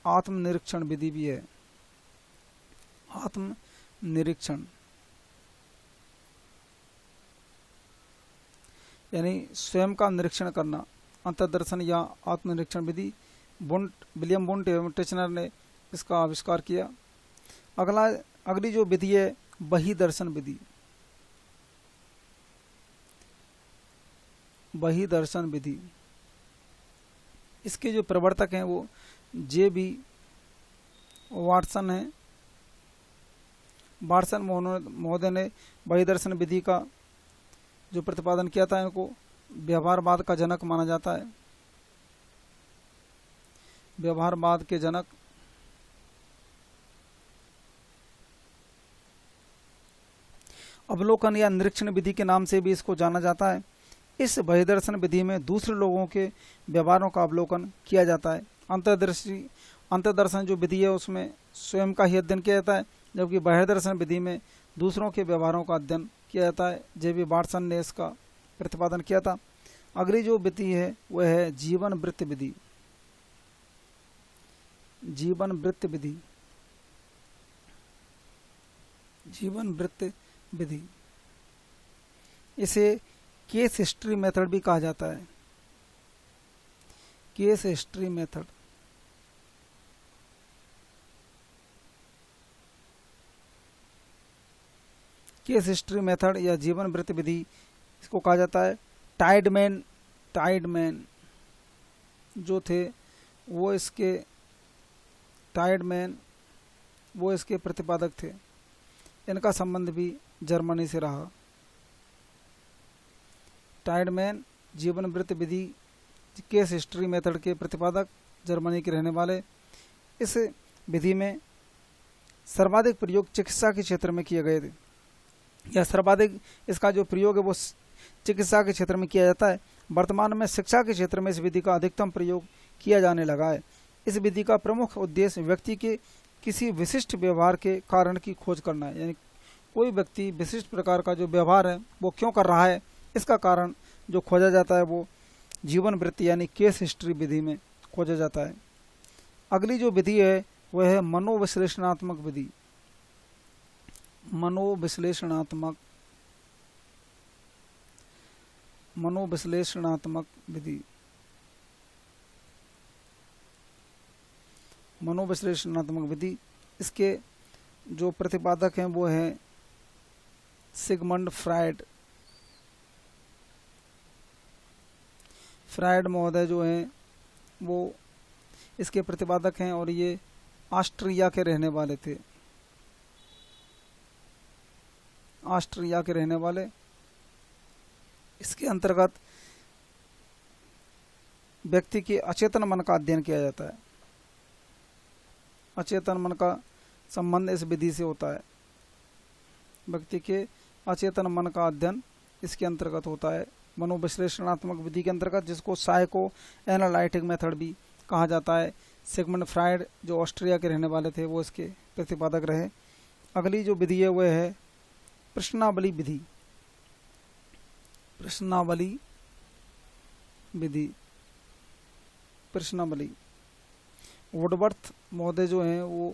आत्मनिरीक्षण विधि भी है। आत्मनिरीक्षण यानी स्वयं का निरीक्षण करना, अंतर्दर्शन या आत्मनिरीक्षण विधि विलियम बुंट एवं टिचनर ने इसका आविष्कार किया। अगली जो विधि है बहिर्दर्शन विधि। बहिर्दर्शन विधि, इसके जो प्रवर्तक हैं वो जे.बी. वाटसन है। वाटसन महोदय ने बहिर्दर्शन विधि का जो प्रतिपादन किया था, इनको व्यवहारवाद का जनक माना जाता है। व्यवहारवाद के जनक। अवलोकन या निरीक्षण विधि के नाम से भी इसको जाना जाता है। इस बहिर्दर्शन विधि में दूसरे लोगों के व्यवहारों का अवलोकन किया जाता है। अंतर्दर्शन जो विधि है उसमें स्वयं का ही अध्ययन किया जाता है, जबकि बहिर्दर्शन विधि में दूसरों के व्यवहारों का अध्ययन किया जाता है। जे.बी. वाटसन ने इसका प्रतिपादन किया था। अगली जो विधि है वह है जीवन वृत्त विधि। जीवन वृत्त विधि, जीवन वृत्त विधि, इसे केस हिस्ट्री मेथड भी कहा जाता है। Case history method. Case history method या जीवन वृत्त विधि इसको कहा जाता है। टाइडमैन जो थे वो इसके प्रतिपादक थे। इनका संबंध भी जर्मनी से रहा। टाइडमैन जीवन वृत्त विधि केस हिस्ट्री मेथड के प्रतिपादक जर्मनी के रहने वाले। इस विधि में सर्वाधिक प्रयोग चिकित्सा के क्षेत्र में किए गए थे, या सर्वाधिक इसका जो प्रयोग है वो चिकित्सा के क्षेत्र में किया जाता है। वर्तमान में शिक्षा के क्षेत्र में इस विधि का अधिकतम प्रयोग किया जाने लगा है। इस विधि का प्रमुख उद्देश्य व्यक्ति के किसी विशिष्ट व्यवहार के कारण की खोज करना है, यानी कोई व्यक्ति विशिष्ट प्रकार का जो व्यवहार है वो क्यों कर रहा है, इसका कारण जो खोजा जाता है वो जीवन वृत्ति यानी केस हिस्ट्री विधि में खोजा जाता है। अगली जो विधि है वह है मनोविश्लेषणात्मक विधि। मनोविश्लेषणात्मक विधि। मनोविश्लेषणात्मक विधि, इसके जो प्रतिपादक हैं वो हैं सिगमंड फ्रायड। फ्रायड महोदय जो हैं वो इसके प्रतिपादक हैं और ये ऑस्ट्रिया के रहने वाले थे। ऑस्ट्रिया के रहने वाले। इसके अंतर्गत व्यक्ति के अचेतन मन का अध्ययन किया जाता है। अचेतन मन का संबंध इस विधि से होता है। व्यक्ति के अचेतन मन का अध्ययन इसके अंतर्गत होता है मनोविश्लेषणात्मक विधि के अंतर्गत, जिसको साइको एनालिटिक मेथड भी कहा जाता है। सिगमंड फ्रायड जो ऑस्ट्रिया के रहने वाले थे वो इसके प्रतिपादक रहे। अगली जो विधि है वह है प्रश्नावली विधि। प्रश्नावली विधि। प्रश्नावली वुडवर्थ महोदय जो हैं वो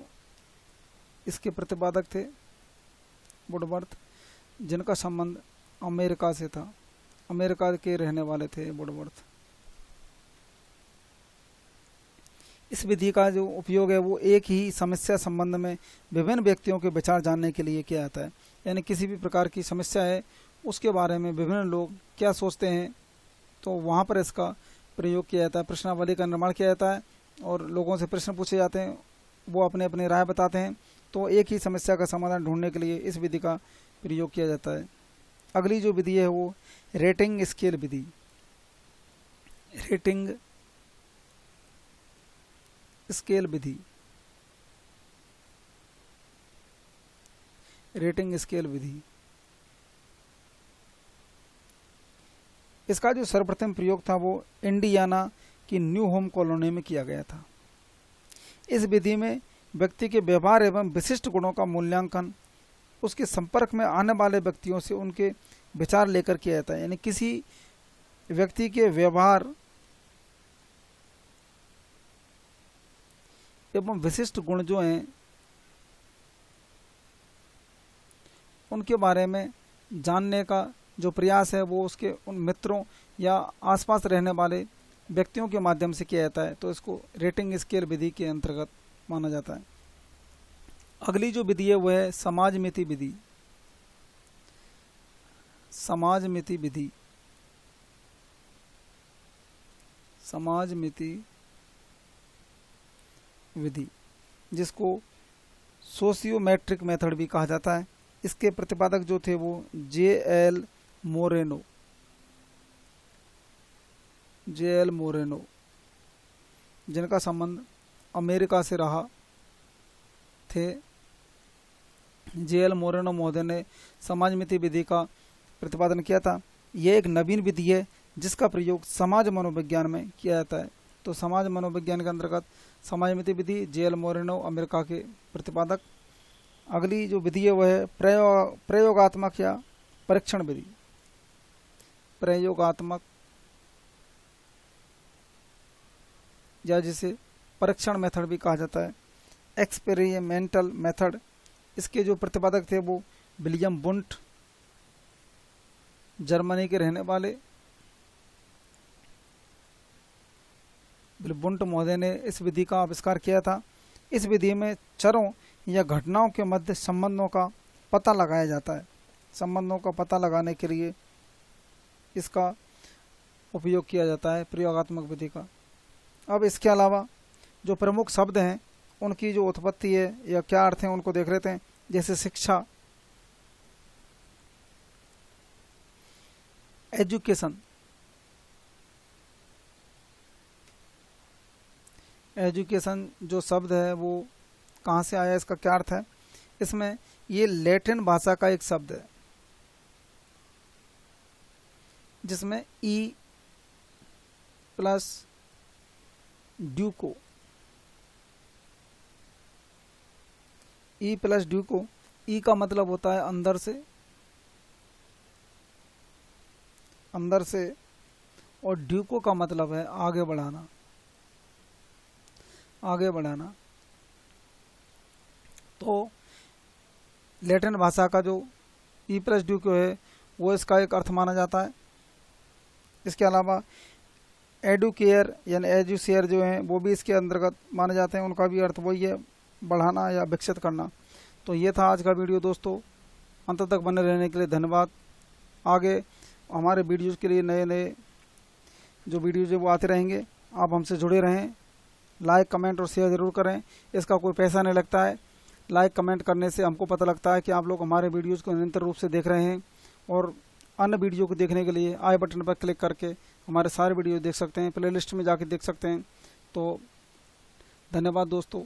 इसके प्रतिपादक थे। वुडवर्थ, जिनका संबंध अमेरिका से था, अमेरिका के रहने वाले थे वुडवर्थ। इस विधि का जो उपयोग है वो एक ही समस्या संबंध में विभिन्न व्यक्तियों के विचार जानने के लिए किया जाता है। यानी किसी भी प्रकार की समस्या है उसके बारे में विभिन्न लोग क्या सोचते हैं तो वहाँ पर इसका प्रयोग किया जाता है। प्रश्नावली का निर्माण किया जाता है और लोगों से प्रश्न पूछे जाते हैं, वो अपने अपने राय बताते हैं, तो एक ही समस्या का समाधान ढूंढने के लिए इस विधि का प्रयोग किया जाता है। अगली जो विधि है वो रेटिंग स्केल विधि। रेटिंग स्केल विधि। रेटिंग स्केल विधि, इसका जो सर्वप्रथम प्रयोग था वो इंडियाना की न्यू होम कॉलोनी में किया गया था। इस विधि में व्यक्ति के व्यवहार एवं विशिष्ट गुणों का मूल्यांकन उसके संपर्क में आने वाले व्यक्तियों से उनके विचार लेकर किया जाता है। यानी किसी व्यक्ति के व्यवहार एवं विशिष्ट गुण जो हैं उनके बारे में जानने का जो प्रयास है वो उसके उन मित्रों या आसपास रहने वाले व्यक्तियों के माध्यम से किया जाता है, तो इसको रेटिंग स्केल विधि के अंतर्गत माना जाता है। अगली जो विधि है वह है समाजमिति विधि। समाजमिति विधि। समाजमिति विधि, जिसको सोशियोमेट्रिक मेथड भी कहा जाता है। इसके प्रतिपादक जो थे वो जे.एल. मोरेनो। जे.एल. मोरेनो, जिनका संबंध अमेरिका से रहा थे। जे.एल. मोरेनो महोदय ने समाजमिति विधि का प्रतिपादन किया था। यह एक नवीन विधि है जिसका प्रयोग समाज मनोविज्ञान में किया जाता है। तो समाज मनोविज्ञान के अंतर्गत समाजमिति विधि, जे.एल. मोरेनो अमेरिका के प्रतिपादक। अगली जो विधि है वह है प्रयोगात्मक या परीक्षण विधि। प्रयोगात्मक या जिसे परीक्षण मेथड भी कहा जाता है, एक्सपेरिमेंटल मेथड। इसके जो प्रतिपादक थे वो विलियम बुंट, जर्मनी के रहने वाले बुंट महोदय ने इस विधि का आविष्कार किया था। इस विधि में चरों या घटनाओं के मध्य संबंधों का पता लगाया जाता है। संबंधों का पता लगाने के लिए इसका उपयोग किया जाता है प्रयोगात्मक विधि का। अब इसके अलावा जो प्रमुख शब्द हैं उनकी जो उत्पत्ति है या क्या अर्थ हैं उनको देख लेते हैं। जैसे शिक्षा, एजुकेशन, एजुकेशन जो शब्द है वो कहाँ से आया, इसका क्या अर्थ है। इसमें ये लैटिन भाषा का एक शब्द है जिसमें ई प्लस ड्यूको, ई प्लस ड्यूको, ई का मतलब होता है अंदर से, अंदर से, और ड्यूको का मतलब है आगे बढ़ाना, आगे बढ़ाना। तो लैटिन भाषा का जो ई प्लस ड्यूको है वो इसका एक अर्थ माना जाता है। इसके अलावा एडुकेयर यानी एजुशेयर जो हैं वो भी इसके अंतर्गत माने जाते हैं, उनका भी अर्थ वही है, बढ़ाना या विकसित करना। तो ये था आज का वीडियो दोस्तों, अंत तक बने रहने के लिए धन्यवाद। आगे हमारे वीडियोज़ के लिए नए नए जो वीडियोज़ है वो आते रहेंगे, आप हमसे जुड़े रहें। लाइक कमेंट और शेयर ज़रूर करें, इसका कोई पैसा नहीं लगता है। लाइक कमेंट करने से हमको पता लगता है कि आप लोग हमारे वीडियोज़ को निरंतर रूप से देख रहे हैं, और अन्य वीडियो को देखने के लिए आई बटन पर क्लिक करके हमारे सारे वीडियो देख सकते हैं, प्लेलिस्ट में जाके देख सकते हैं। तो धन्यवाद दोस्तों।